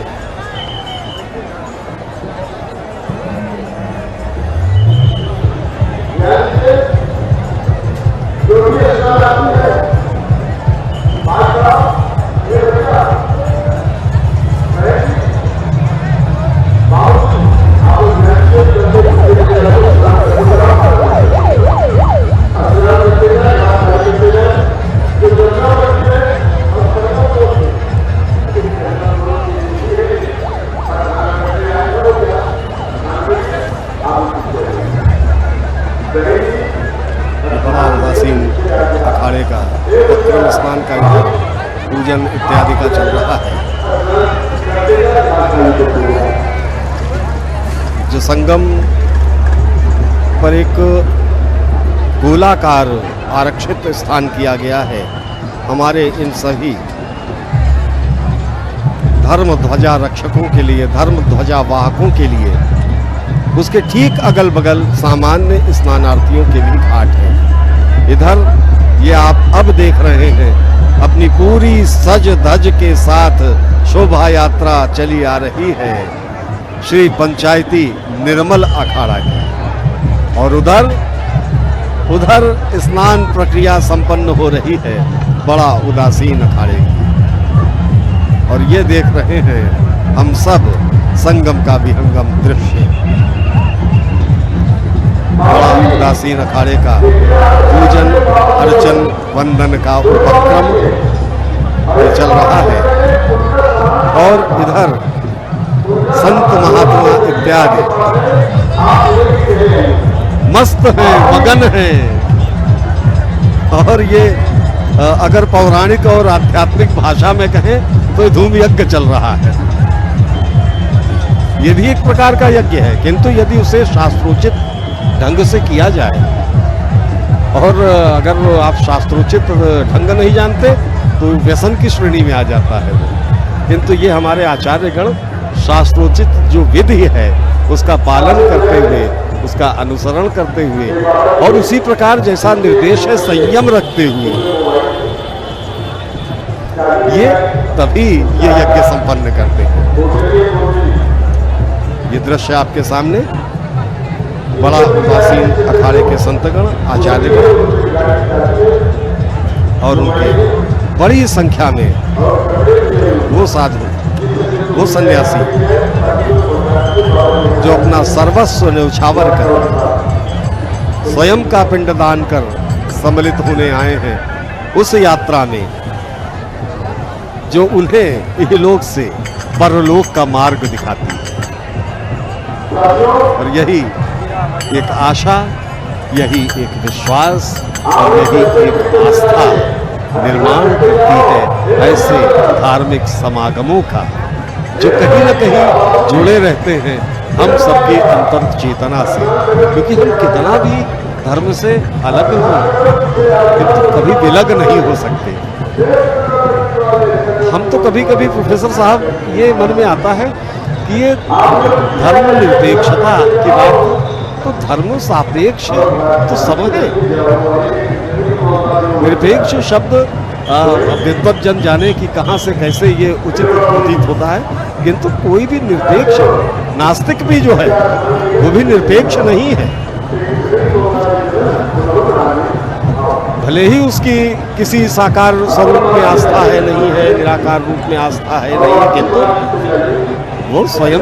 अखाड़े का उपक्रम स्नान का पूजन इत्यादि का चल रहा है। जो संगम पर एक गोलाकार आरक्षित स्थान किया गया है हमारे इन सभी धर्म ध्वजा रक्षकों के लिए, धर्म ध्वजा वाहकों के लिए। उसके ठीक अगल बगल सामान्य स्नानार्थियों के भी घाट है। इधर ये आप अब देख रहे हैं अपनी पूरी सज धज के साथ शोभा यात्रा चली आ रही है श्री पंचायती निर्मल अखाड़ा की। और उधर स्नान प्रक्रिया संपन्न हो रही है बड़ा उदासीन अखाड़े की। और ये देख रहे हैं हम सब संगम का विहंगम दृश्य, बड़ा उदासीन अखाड़े का पूजन अर्चन वंदन का उपक्रम ये चल रहा है। और इधर संत महात्मा इत्यादि मस्त हैं, मगन हैं। और ये अगर पौराणिक और आध्यात्मिक भाषा में कहें तो धूम यज्ञ चल रहा है। ये भी एक प्रकार का यज्ञ है, किंतु यदि उसे शास्त्रोचित ढंग से किया जाए, और अगर आप शास्त्रोचित ढंग नहीं जानते तो व्यसन की श्रेणी में आ जाता है वो। किंतु ये हमारे आचार्यगण शास्त्रोचित जो विधि है उसका पालन करते हुए, उसका अनुसरण करते हुए, और उसी प्रकार जैसा निर्देश है संयम रखते हुए ये तभी ये यज्ञ संपन्न करते हैं। ये दृश्य आपके सामने बड़ा उदासीन अखाड़े के संतगण, आचार्यगण और उनके बड़ी संख्या में वो साधु, वो सन्यासी जो अपना सर्वस्व न्यौछावर कर स्वयं का पिंडदान कर सम्मिलित होने आए हैं उस यात्रा में, जो उन्हें इहलोक से परलोक का मार्ग दिखाती है। और यही एक आशा, यही एक विश्वास और यही एक आस्था निर्माण करती है ऐसे धार्मिक समागमों का, जो कहीं न कहीं जुड़े रहते हैं हम सबकी अंतर चेतना से। क्योंकि हम कितना भी धर्म से अलग हों किंतु कभी विलग नहीं हो सकते। हम तो कभी कभी प्रोफेसर साहब ये मन में आता है कि ये धर्म निरपेक्षता की बात, तो धर्म सापेक्ष तो सब है। निरपेक्ष शब्द विद्वत जन जाने कि कहाँ से कैसे ये उचित प्रतीत होता है, किंतु कोई भी निरपेक्ष, नास्तिक भी जो है वो भी निरपेक्ष नहीं है। भले ही उसकी किसी साकार स्वरूप में आस्था है नहीं है, निराकार रूप में आस्था है नहीं है, किंतु वो स्वयं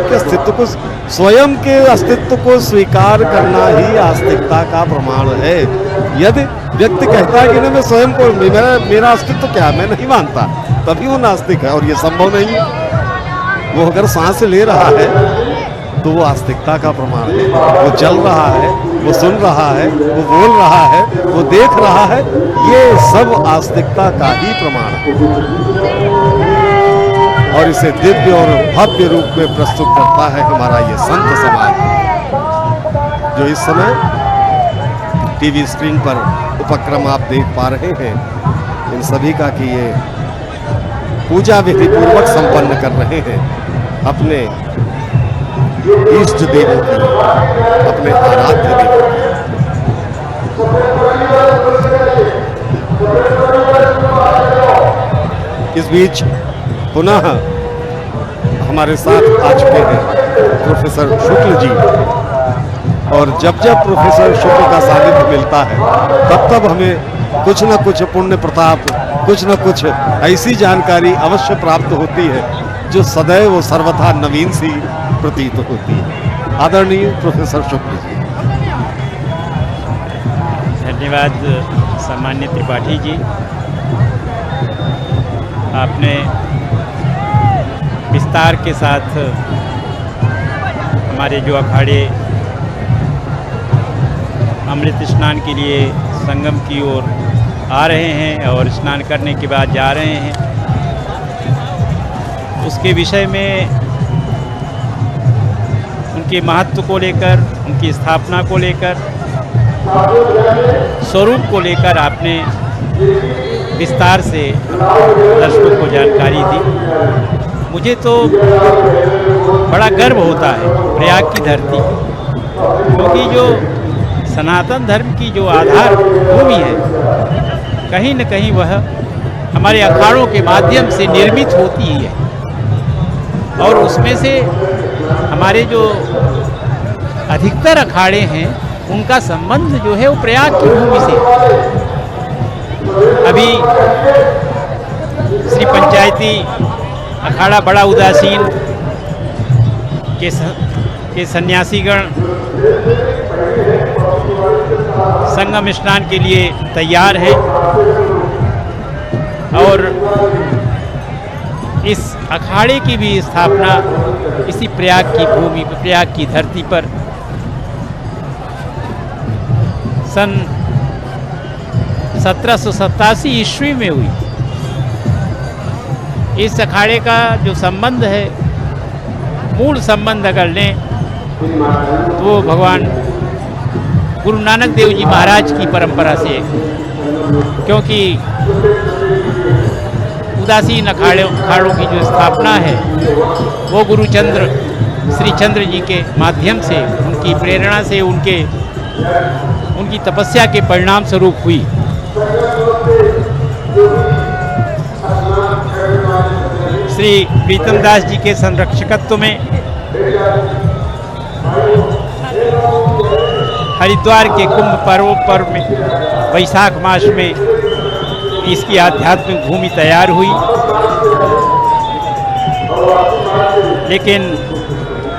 के अस्तित्व को स्वीकार करना ही आस्तिकता का प्रमाण है। यदि व्यक्ति कहता है कि नहीं मैं स्वयं को, मेरा अस्तित्व क्या है, मैं नहीं मानता, तभी वो नास्तिक है। और ये संभव नहीं है। वो अगर सांस ले रहा है तो वो आस्तिकता का प्रमाण है। वो चल रहा है, वो सुन रहा है, वो बोल रहा है, वो देख रहा है, ये सब आस्तिकता का ही प्रमाण है। और इसे दिव्य और भव्य रूप में प्रस्तुत करता है हमारा ये संत समाज, जो इस समय टीवी स्क्रीन पर उपक्रम आप देख पा रहे हैं। इन सभी का कि ये पूजा विधि पूर्वक संपन्न कर रहे हैं अपने इष्ट देवों की, अपने आराध्य देवों की। इस बीच पुनः हमारे साथ आ चुके हैं प्रोफेसर शुक्ल जी। और जब जब प्रोफेसर शुक्ल का सानिध्य मिलता है तब तब हमें कुछ न कुछ पुण्य प्रताप, कुछ न कुछ ऐसी जानकारी अवश्य प्राप्त होती है जो सदैव सर्वथा नवीन सी प्रतीत होती है। आदरणीय प्रोफेसर शुक्ल जी। धन्यवाद सामान्य त्रिपाठी जी। आपने विस्तार के साथ हमारे जो अखाड़े अमृत स्नान के लिए संगम की ओर आ रहे हैं और स्नान करने के बाद जा रहे हैं, उसके विषय में, उनके महत्व को लेकर, उनकी स्थापना को लेकर, स्वरूप को लेकर आपने विस्तार से दर्शकों को जानकारी दी। मुझे तो बड़ा गर्व होता है प्रयाग की धरती, क्योंकि जो सनातन धर्म की जो आधार भूमि है कहीं न कहीं वह हमारे अखाड़ों के माध्यम से निर्मित होती ही है, और उसमें से हमारे जो अधिकतर अखाड़े हैं उनका संबंध जो है वो प्रयाग की भूमि से। अभी श्री पंचायती अखाड़ा बड़ा उदासीन के सन्यासीगण संगम स्नान के लिए तैयार हैं, और इस अखाड़े की भी स्थापना इसी प्रयाग की भूमि पर, प्रयाग की धरती पर सन 1787 ईस्वी में हुई। इस अखाड़े का जो संबंध है, मूल संबंध अगर लें तो वो भगवान गुरु नानक देव जी महाराज की परंपरा से, क्योंकि उदासीन अखाड़ों की जो स्थापना है वो गुरुचंद्र श्री चंद्र जी के माध्यम से, उनकी प्रेरणा से, उनकी तपस्या के परिणाम स्वरूप हुई। श्री प्रीतम दास जी के संरक्षकत्व में हरिद्वार के कुंभ पर्व में वैशाख मास में इसकी आध्यात्मिक भूमि तैयार हुई, लेकिन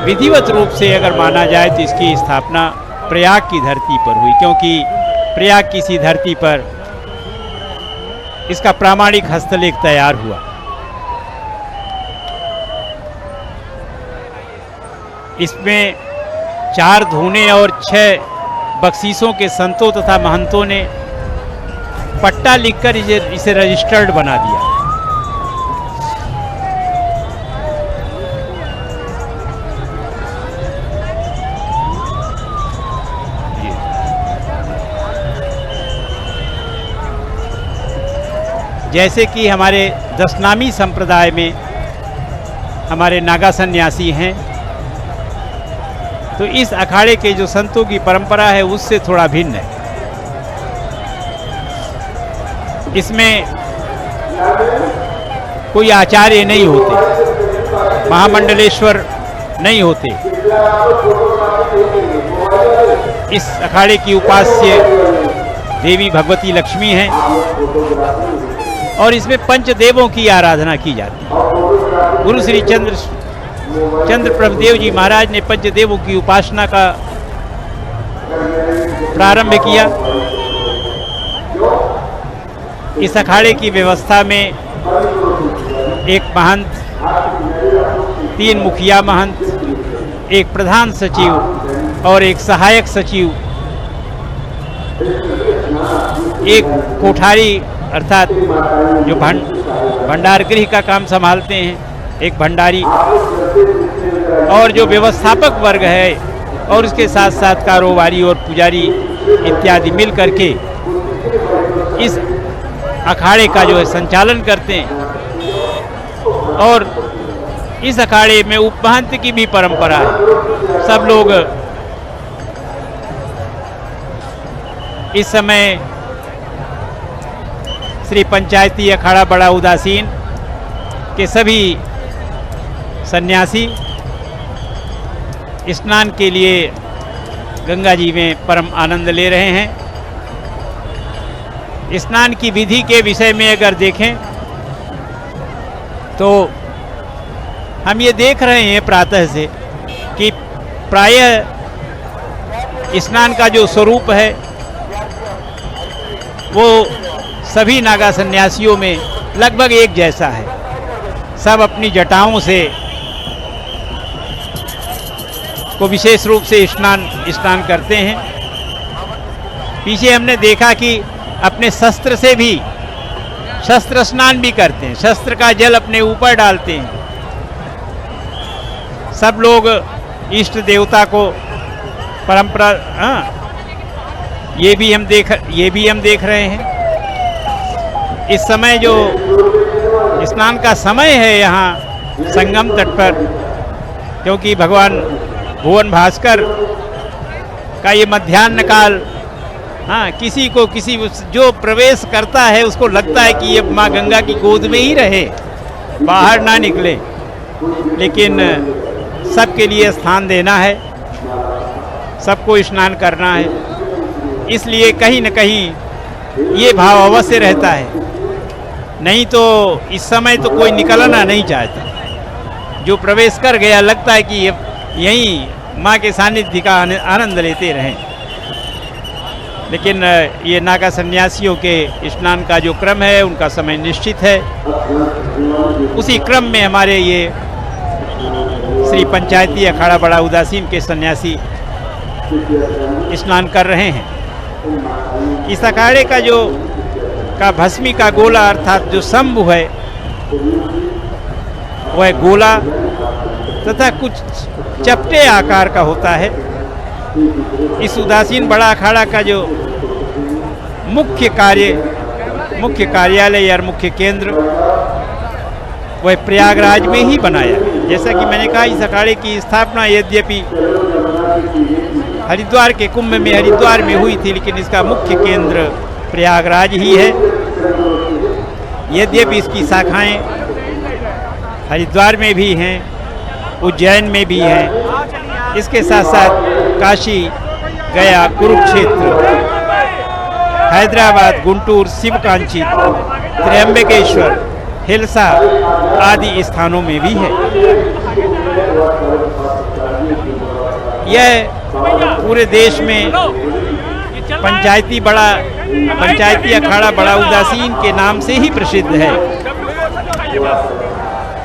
विधिवत रूप से अगर माना जाए तो इसकी स्थापना प्रयाग की धरती पर हुई, क्योंकि प्रयाग की सी धरती पर इसका प्रामाणिक हस्तलेख तैयार हुआ। इसमें 4 धूने और 6 बख्शीशों के संतों तथा महंतों ने पट्टा लिखकर इसे रजिस्टर्ड बना दिया। जैसे कि हमारे दशनामी संप्रदाय में हमारे नागा सन्यासी हैं, तो इस अखाड़े के जो संतों की परंपरा है उससे थोड़ा भिन्न है। इसमें कोई आचार्य नहीं होते, महामंडलेश्वर नहीं होते। इस अखाड़े की उपास्य देवी भगवती लक्ष्मी हैं, और इसमें पंचदेवों की आराधना की जाती है। गुरु श्री चंद्र प्रभुदेव जी महाराज ने पंचदेवों की उपासना का प्रारंभ किया। इस अखाड़े की व्यवस्था में एक महंत, 3 मुखिया महंत, एक प्रधान सचिव और एक सहायक सचिव, एक कोठारी अर्थात जो भंडार गृह का काम संभालते हैं, एक भंडारी, और जो व्यवस्थापक वर्ग है, और उसके साथ साथ कारोबारी और पुजारी इत्यादि मिल करके इस अखाड़े का जो है संचालन करते हैं। और इस अखाड़े में उपमहंत की भी परंपरा है। सब लोग इस समय श्री पंचायती अखाड़ा बड़ा उदासीन के सभी सन्यासी स्नान के लिए गंगा जी में परम आनंद ले रहे हैं। स्नान की विधि के विषय में अगर देखें तो हम ये देख रहे हैं प्रातः से कि प्रायः स्नान का जो स्वरूप है वो सभी नागा सन्यासियों में लगभग एक जैसा है। सब अपनी जटाओं से को विशेष रूप से स्नान करते हैं। पीछे हमने देखा कि अपने शस्त्र से भी शस्त्र स्नान भी करते हैं, शस्त्र का जल अपने ऊपर डालते हैं। सब लोग इष्ट देवता को परंपरा ये भी हम देख रहे हैं। इस समय जो स्नान का समय है यहाँ संगम तट पर, क्योंकि भगवान भुवन भास्कर का ये मध्याह्न काल हाँ, किसी को जो प्रवेश करता है उसको लगता है कि ये माँ गंगा की गोद में ही रहे, बाहर ना निकले, लेकिन सबके लिए स्थान देना है, सबको स्नान करना है, इसलिए कहीं न कहीं ये भाव अवश्य रहता है। नहीं तो इस समय तो कोई निकलना नहीं चाहता, जो प्रवेश कर गया लगता है कि यहीं माँ के सानिध्य का आनंद लेते रहें। लेकिन ये नागा सन्यासियों के स्नान का जो क्रम है उनका समय निश्चित है। उसी क्रम में हमारे ये श्री पंचायती अखाड़ा बड़ा उदासीन के सन्यासी स्नान कर रहे हैं। इस अखाड़े का भस्मी का गोला अर्थात जो शंभु है वह गोला तथा कुछ चपटे आकार का होता है। इस उदासीन बड़ा अखाड़ा का जो मुख्य कार्यालय या मुख्य केंद्र वह प्रयागराज में ही बनाया। जैसा कि मैंने कहा, इस अखाड़े की स्थापना यद्यपि हरिद्वार के कुंभ में हरिद्वार में हुई थी, लेकिन इसका मुख्य केंद्र प्रयागराज ही है। यद्यपि इसकी शाखाएं हरिद्वार में भी हैं, उज्जैन में भी हैं, इसके साथ साथ काशी, गया, कुरुक्षेत्र, हैदराबाद, गुंटूर, शिवकांची, त्र्यंबकेश्वर, हिलसा आदि स्थानों में भी है। यह पूरे देश में पंचायती अखाड़ा बड़ा उदासीन के नाम से ही प्रसिद्ध है।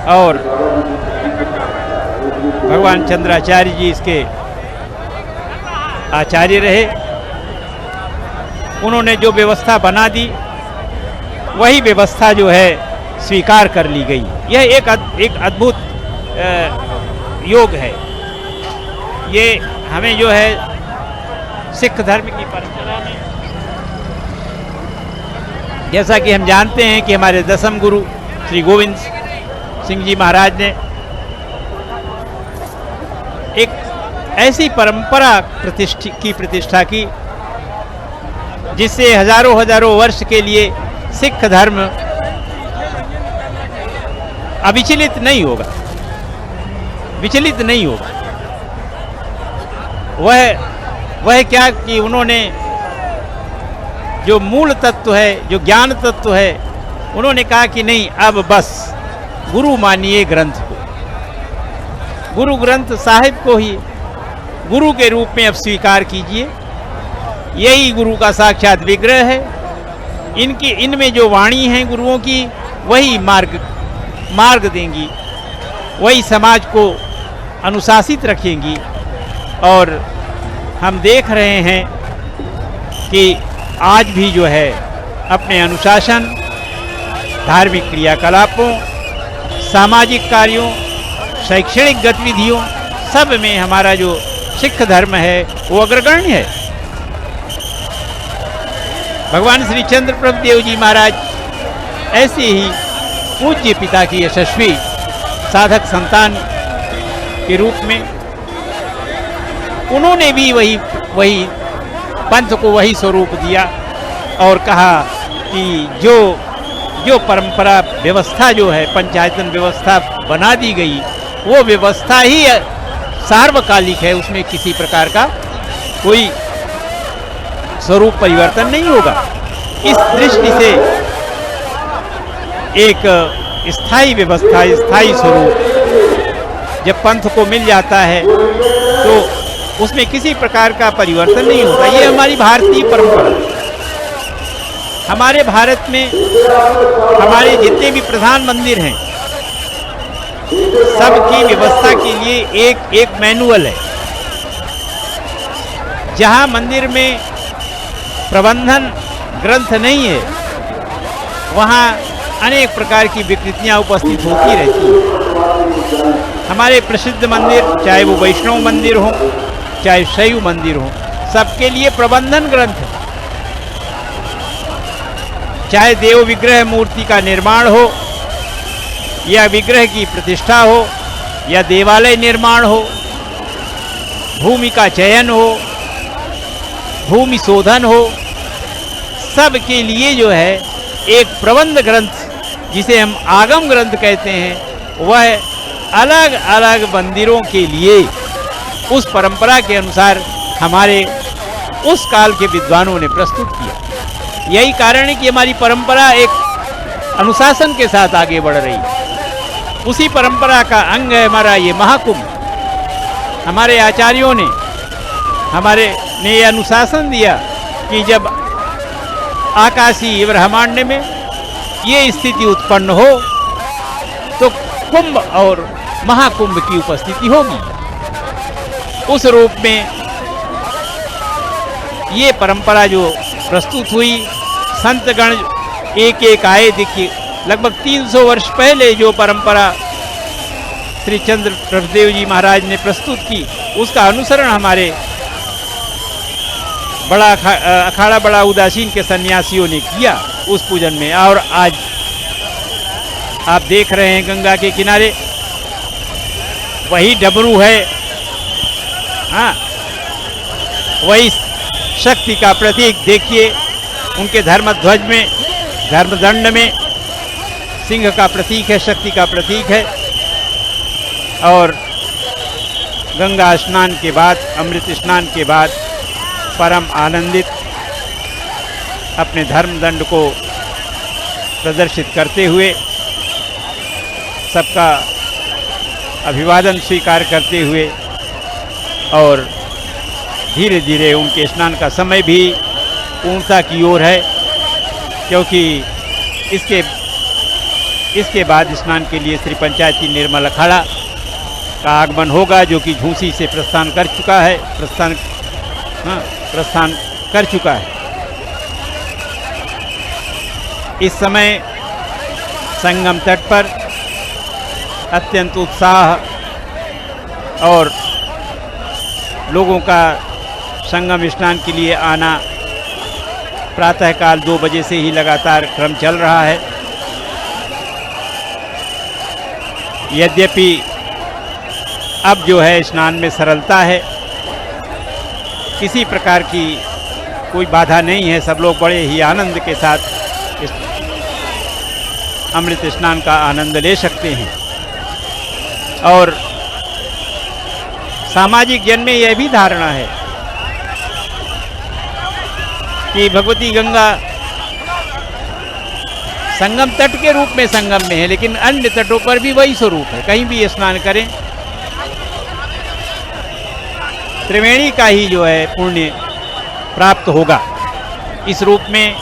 और भगवान चंद्राचार्य जी इसके आचार्य रहे। उन्होंने जो व्यवस्था बना दी वही व्यवस्था जो है स्वीकार कर ली गई। यह एक अद्भुत योग है। ये हमें जो है सिख धर्म की परंपरा में, जैसा कि हम जानते हैं कि हमारे दसम गुरु श्री गोविंद सिंह जी महाराज ने एक ऐसी परंपरा प्रतिष्ठा की जिससे हजारों वर्ष के लिए सिख धर्म अविचलित नहीं होगा, विचलित नहीं होगा। वह क्या कि उन्होंने जो मूल तत्व है, जो ज्ञान तत्व है, उन्होंने कहा कि नहीं, अब बस गुरु मानिए ग्रंथ को, गुरु ग्रंथ साहिब को ही गुरु के रूप में अब स्वीकार कीजिए। यही गुरु का साक्षात विग्रह है। इनमें जो वाणी है गुरुओं की, वही मार्ग देंगी, वही समाज को अनुशासित रखेंगी। और हम देख रहे हैं कि आज भी जो है अपने अनुशासन, धार्मिक क्रियाकलापों, सामाजिक कार्यों, शैक्षणिक गतिविधियों सब में हमारा जो सिख धर्म है वो अग्रगण्य है। भगवान श्री चंद्रप्रभ देव जी महाराज ऐसे ही पूज्य पिता की यशस्वी साधक संतान के रूप में उन्होंने भी वही पंथ को वही स्वरूप दिया और कहा कि जो परंपरा व्यवस्था जो है, पंचायतन व्यवस्था बना दी गई, वो व्यवस्था ही सार्वकालिक है, उसमें किसी प्रकार का कोई स्वरूप परिवर्तन नहीं होगा। इस दृष्टि से एक स्थायी व्यवस्था, स्थायी स्वरूप जब पंथ को मिल जाता है तो उसमें किसी प्रकार का परिवर्तन नहीं होता। ये हमारी भारतीय परंपरा। हमारे भारत में हमारे जितने भी प्रधान मंदिर हैं, सबकी व्यवस्था के लिए एक मैनुअल है। जहाँ मंदिर में प्रबंधन ग्रंथ नहीं है, वहाँ अनेक प्रकार की विकृतियाँ उपस्थित होती रहती हैं। हमारे प्रसिद्ध मंदिर, चाहे वो वैष्णव मंदिर हो, चाहे शैव मंदिर हो, सबके लिए प्रबंधन ग्रंथ है। चाहे देव विग्रह मूर्ति का निर्माण हो, या विग्रह की प्रतिष्ठा हो, या देवालय निर्माण हो, भूमि का चयन हो, भूमि शोधन हो, सब के लिए जो है एक प्रबंध ग्रंथ, जिसे हम आगम ग्रंथ कहते हैं, वह अलग अलग मंदिरों के लिए उस परंपरा के अनुसार हमारे उस काल के विद्वानों ने प्रस्तुत किया। यही कारण है कि हमारी परंपरा एक अनुशासन के साथ आगे बढ़ रही है। उसी परंपरा का अंग है हमारा ये महाकुंभ। हमारे आचार्यों ने ये अनुशासन दिया कि जब आकाशीय ब्रह्मांड में ये स्थिति उत्पन्न हो तो कुंभ और महाकुंभ की उपस्थिति होगी। उस रूप में ये परंपरा जो प्रस्तुत हुई, संतगण एक एक आए। देखिए, लगभग 300 वर्ष पहले जो परंपरा श्री चंद्र प्रभुदेव जी महाराज ने प्रस्तुत की, उसका अनुसरण हमारे बड़ा अखाड़ा बड़ा उदासीन के सन्यासियों ने किया उस पूजन में। और आज आप देख रहे हैं गंगा के किनारे वही डमरू है, हाँ, वही शक्ति का प्रतीक। देखिए, उनके धर्मध्वज में, धर्मदंड में सिंह का प्रतीक है, शक्ति का प्रतीक है। और गंगा स्नान के बाद, अमृत स्नान के बाद परम आनंदित अपने धर्मदंड को प्रदर्शित करते हुए, सबका अभिवादन स्वीकार करते हुए, और धीरे धीरे उनके स्नान का समय भी पूर्णता की ओर है, क्योंकि इसके बाद स्नान के लिए श्री पंचायती निर्मल अखाड़ा का आगमन होगा, जो कि झूसी से प्रस्थान कर चुका है, प्रस्थान कर चुका है। इस समय संगम तट पर अत्यंत उत्साह और लोगों का संगम स्नान के लिए आना प्रातःकाल 2 बजे से ही लगातार क्रम चल रहा है। यद्यपि अब जो है स्नान में सरलता है, किसी प्रकार की कोई बाधा नहीं है, सब लोग बड़े ही आनंद के साथ इस अमृत स्नान का आनंद ले सकते हैं। और सामाजिक जन में यह भी धारणा है कि भगवती गंगा संगम तट के रूप में संगम में है, लेकिन अन्य तटों पर भी वही स्वरूप है। कहीं भी स्नान करें, त्रिवेणी का ही जो है पुण्य प्राप्त होगा। इस रूप में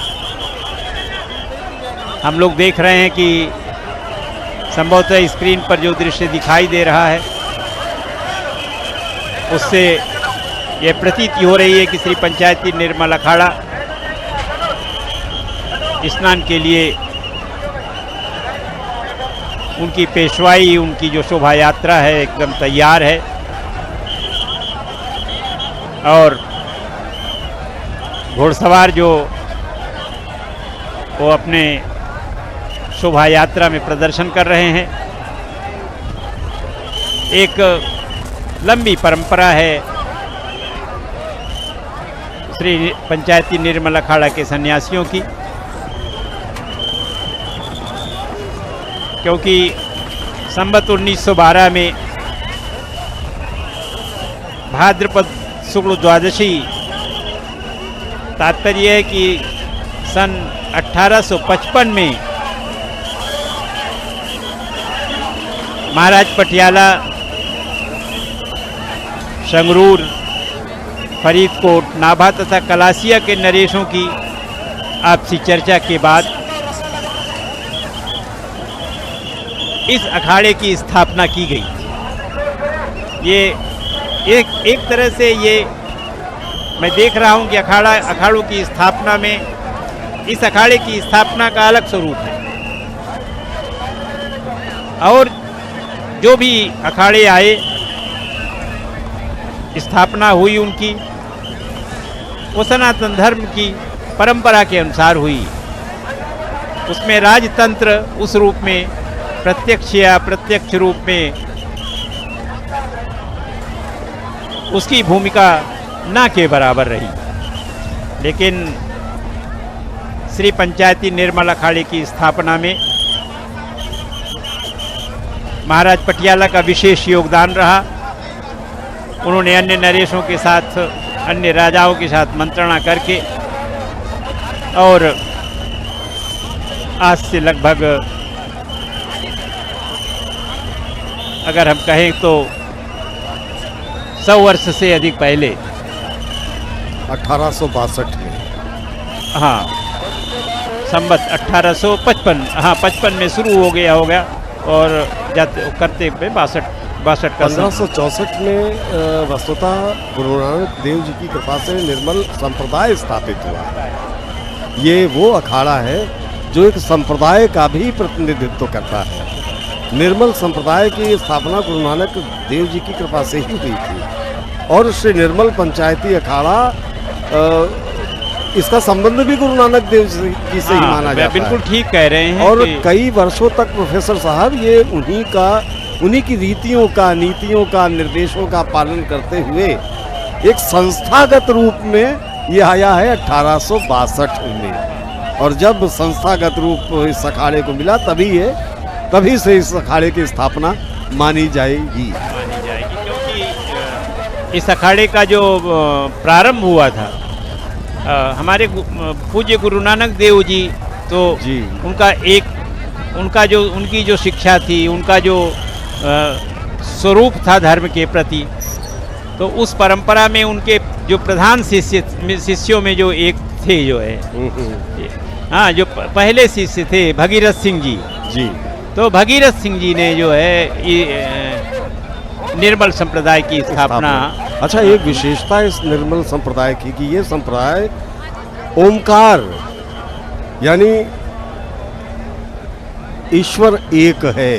हम लोग देख रहे हैं कि संभवतः स्क्रीन पर जो दृश्य दिखाई दे रहा है, उससे यह प्रतीति हो रही है कि श्री पंचायती निर्मल अखाड़ा स्नान के लिए उनकी पेशवाई, उनकी जो शोभा यात्रा है, एकदम तैयार है। और घोड़सवार जो वो अपने शोभा यात्रा में प्रदर्शन कर रहे हैं। एक लंबी परंपरा है श्री पंचायती निर्मल अखाड़ा के सन्यासियों की, क्योंकि संवत 1912 में भाद्रपद शुक्ल द्वादशी, तात्पर्य है कि सन 1855 में महाराज पटियाला, संगरूर, फरीदकोट, नाभा तथा कलासिया के नरेशों की आपसी चर्चा के बाद इस अखाड़े की स्थापना की गई। ये एक तरह से ये मैं देख रहा हूँ कि अखाड़ों की स्थापना में इस अखाड़े की स्थापना का अलग स्वरूप है। और जो भी अखाड़े आए, स्थापना हुई उनकी, वो सनातन धर्म की परंपरा के अनुसार हुई। उसमें राजतंत्र उस रूप में प्रत्यक्ष या अप्रत्यक्ष रूप में उसकी भूमिका ना के बराबर रही। लेकिन श्री पंचायती निर्मल अखाड़े की स्थापना में महाराज पटियाला का विशेष योगदान रहा। उन्होंने अन्य नरेशों के साथ, अन्य राजाओं के साथ मंत्रणा करके और आज से लगभग अगर हम कहें तो 100 वर्ष से अधिक पहले 1862 में, हाँ, संवत 1855, हाँ 55 में शुरू हो गया होगा और जाते करते पे 62 का 1564 में वस्तुतः गुरु नानक देव जी की कृपा से निर्मल संप्रदाय स्थापित हुआ। ये वो अखाड़ा है जो एक संप्रदाय का भी प्रतिनिधित्व करता है। निर्मल संप्रदाय की स्थापना गुरु नानक देव जी की कृपा से ही हुई थी और श्री निर्मल पंचायती अखाड़ा इसका संबंध भी गुरु नानक देव जी से ही माना जाता है। बिल्कुल ठीक कह रहे हैं। और कई वर्षों तक प्रोफेसर साहब ये उन्हीं की रीतियों का, नीतियों का, निर्देशों का पालन करते हुए एक संस्थागत रूप में ये आया है 1862 में। और जब संस्थागत रूप इस अखाड़े को मिला तभी से इस अखाड़े की स्थापना मानी जाएगी। क्योंकि इस अखाड़े का जो प्रारंभ हुआ था, हमारे पूज्य गुरु नानक देव जी तो जी, उनकी जो शिक्षा थी, उनका जो स्वरूप था धर्म के प्रति, तो उस परंपरा में उनके जो प्रधान शिष्यों में जो एक थे जो है, हाँ, जो पहले शिष्य थे भगीरथ सिंह जी। तो भगीरथ सिंह जी ने जो है निर्मल संप्रदाय की स्थापना। अच्छा, एक विशेषता इस निर्मल संप्रदाय की कि ये संप्रदाय ओमकार यानी ईश्वर एक है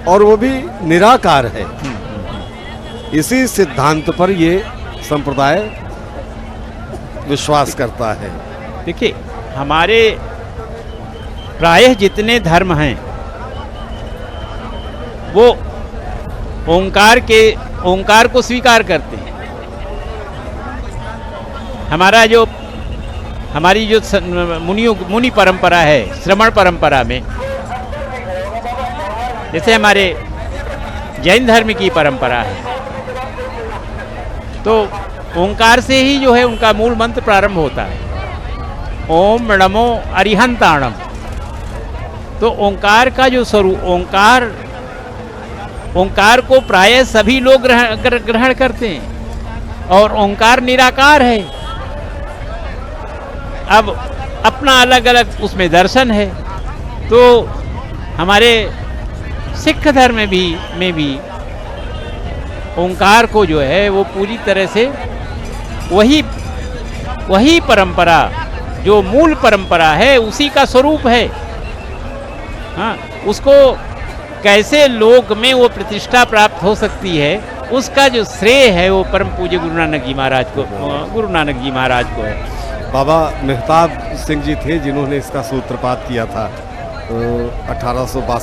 और वो भी निराकार है। इसी सिद्धांत पर ये संप्रदाय विश्वास करता है। देखिए, हमारे प्रायः जितने धर्म हैं वो ओंकार को स्वीकार करते हैं। हमारी जो मुनि परंपरा है, श्रमण परंपरा में, जैसे हमारे जैन धर्म की परंपरा है, तो ओंकार से ही जो है उनका मूल मंत्र प्रारंभ होता है, ओम नमो अरिहंताणम। तो ओंकार का जो स्वरूप, ओंकार को प्रायः सभी लोग ग्रहण करते हैं और ओंकार निराकार है। अब अपना अलग अलग उसमें दर्शन है। तो हमारे सिख धर्म में भी ओंकार को जो है वो पूरी तरह से वही परंपरा, जो मूल परंपरा है, उसी का स्वरूप है। हाँ, उसको कैसे लोक में वो प्रतिष्ठा प्राप्त हो सकती है, उसका जो श्रेय है वो परम पूज्य गुरु नानक जी महाराज को है। बाबा मेहताब सिंह जी थे जिन्होंने इसका सूत्रपात किया था 1862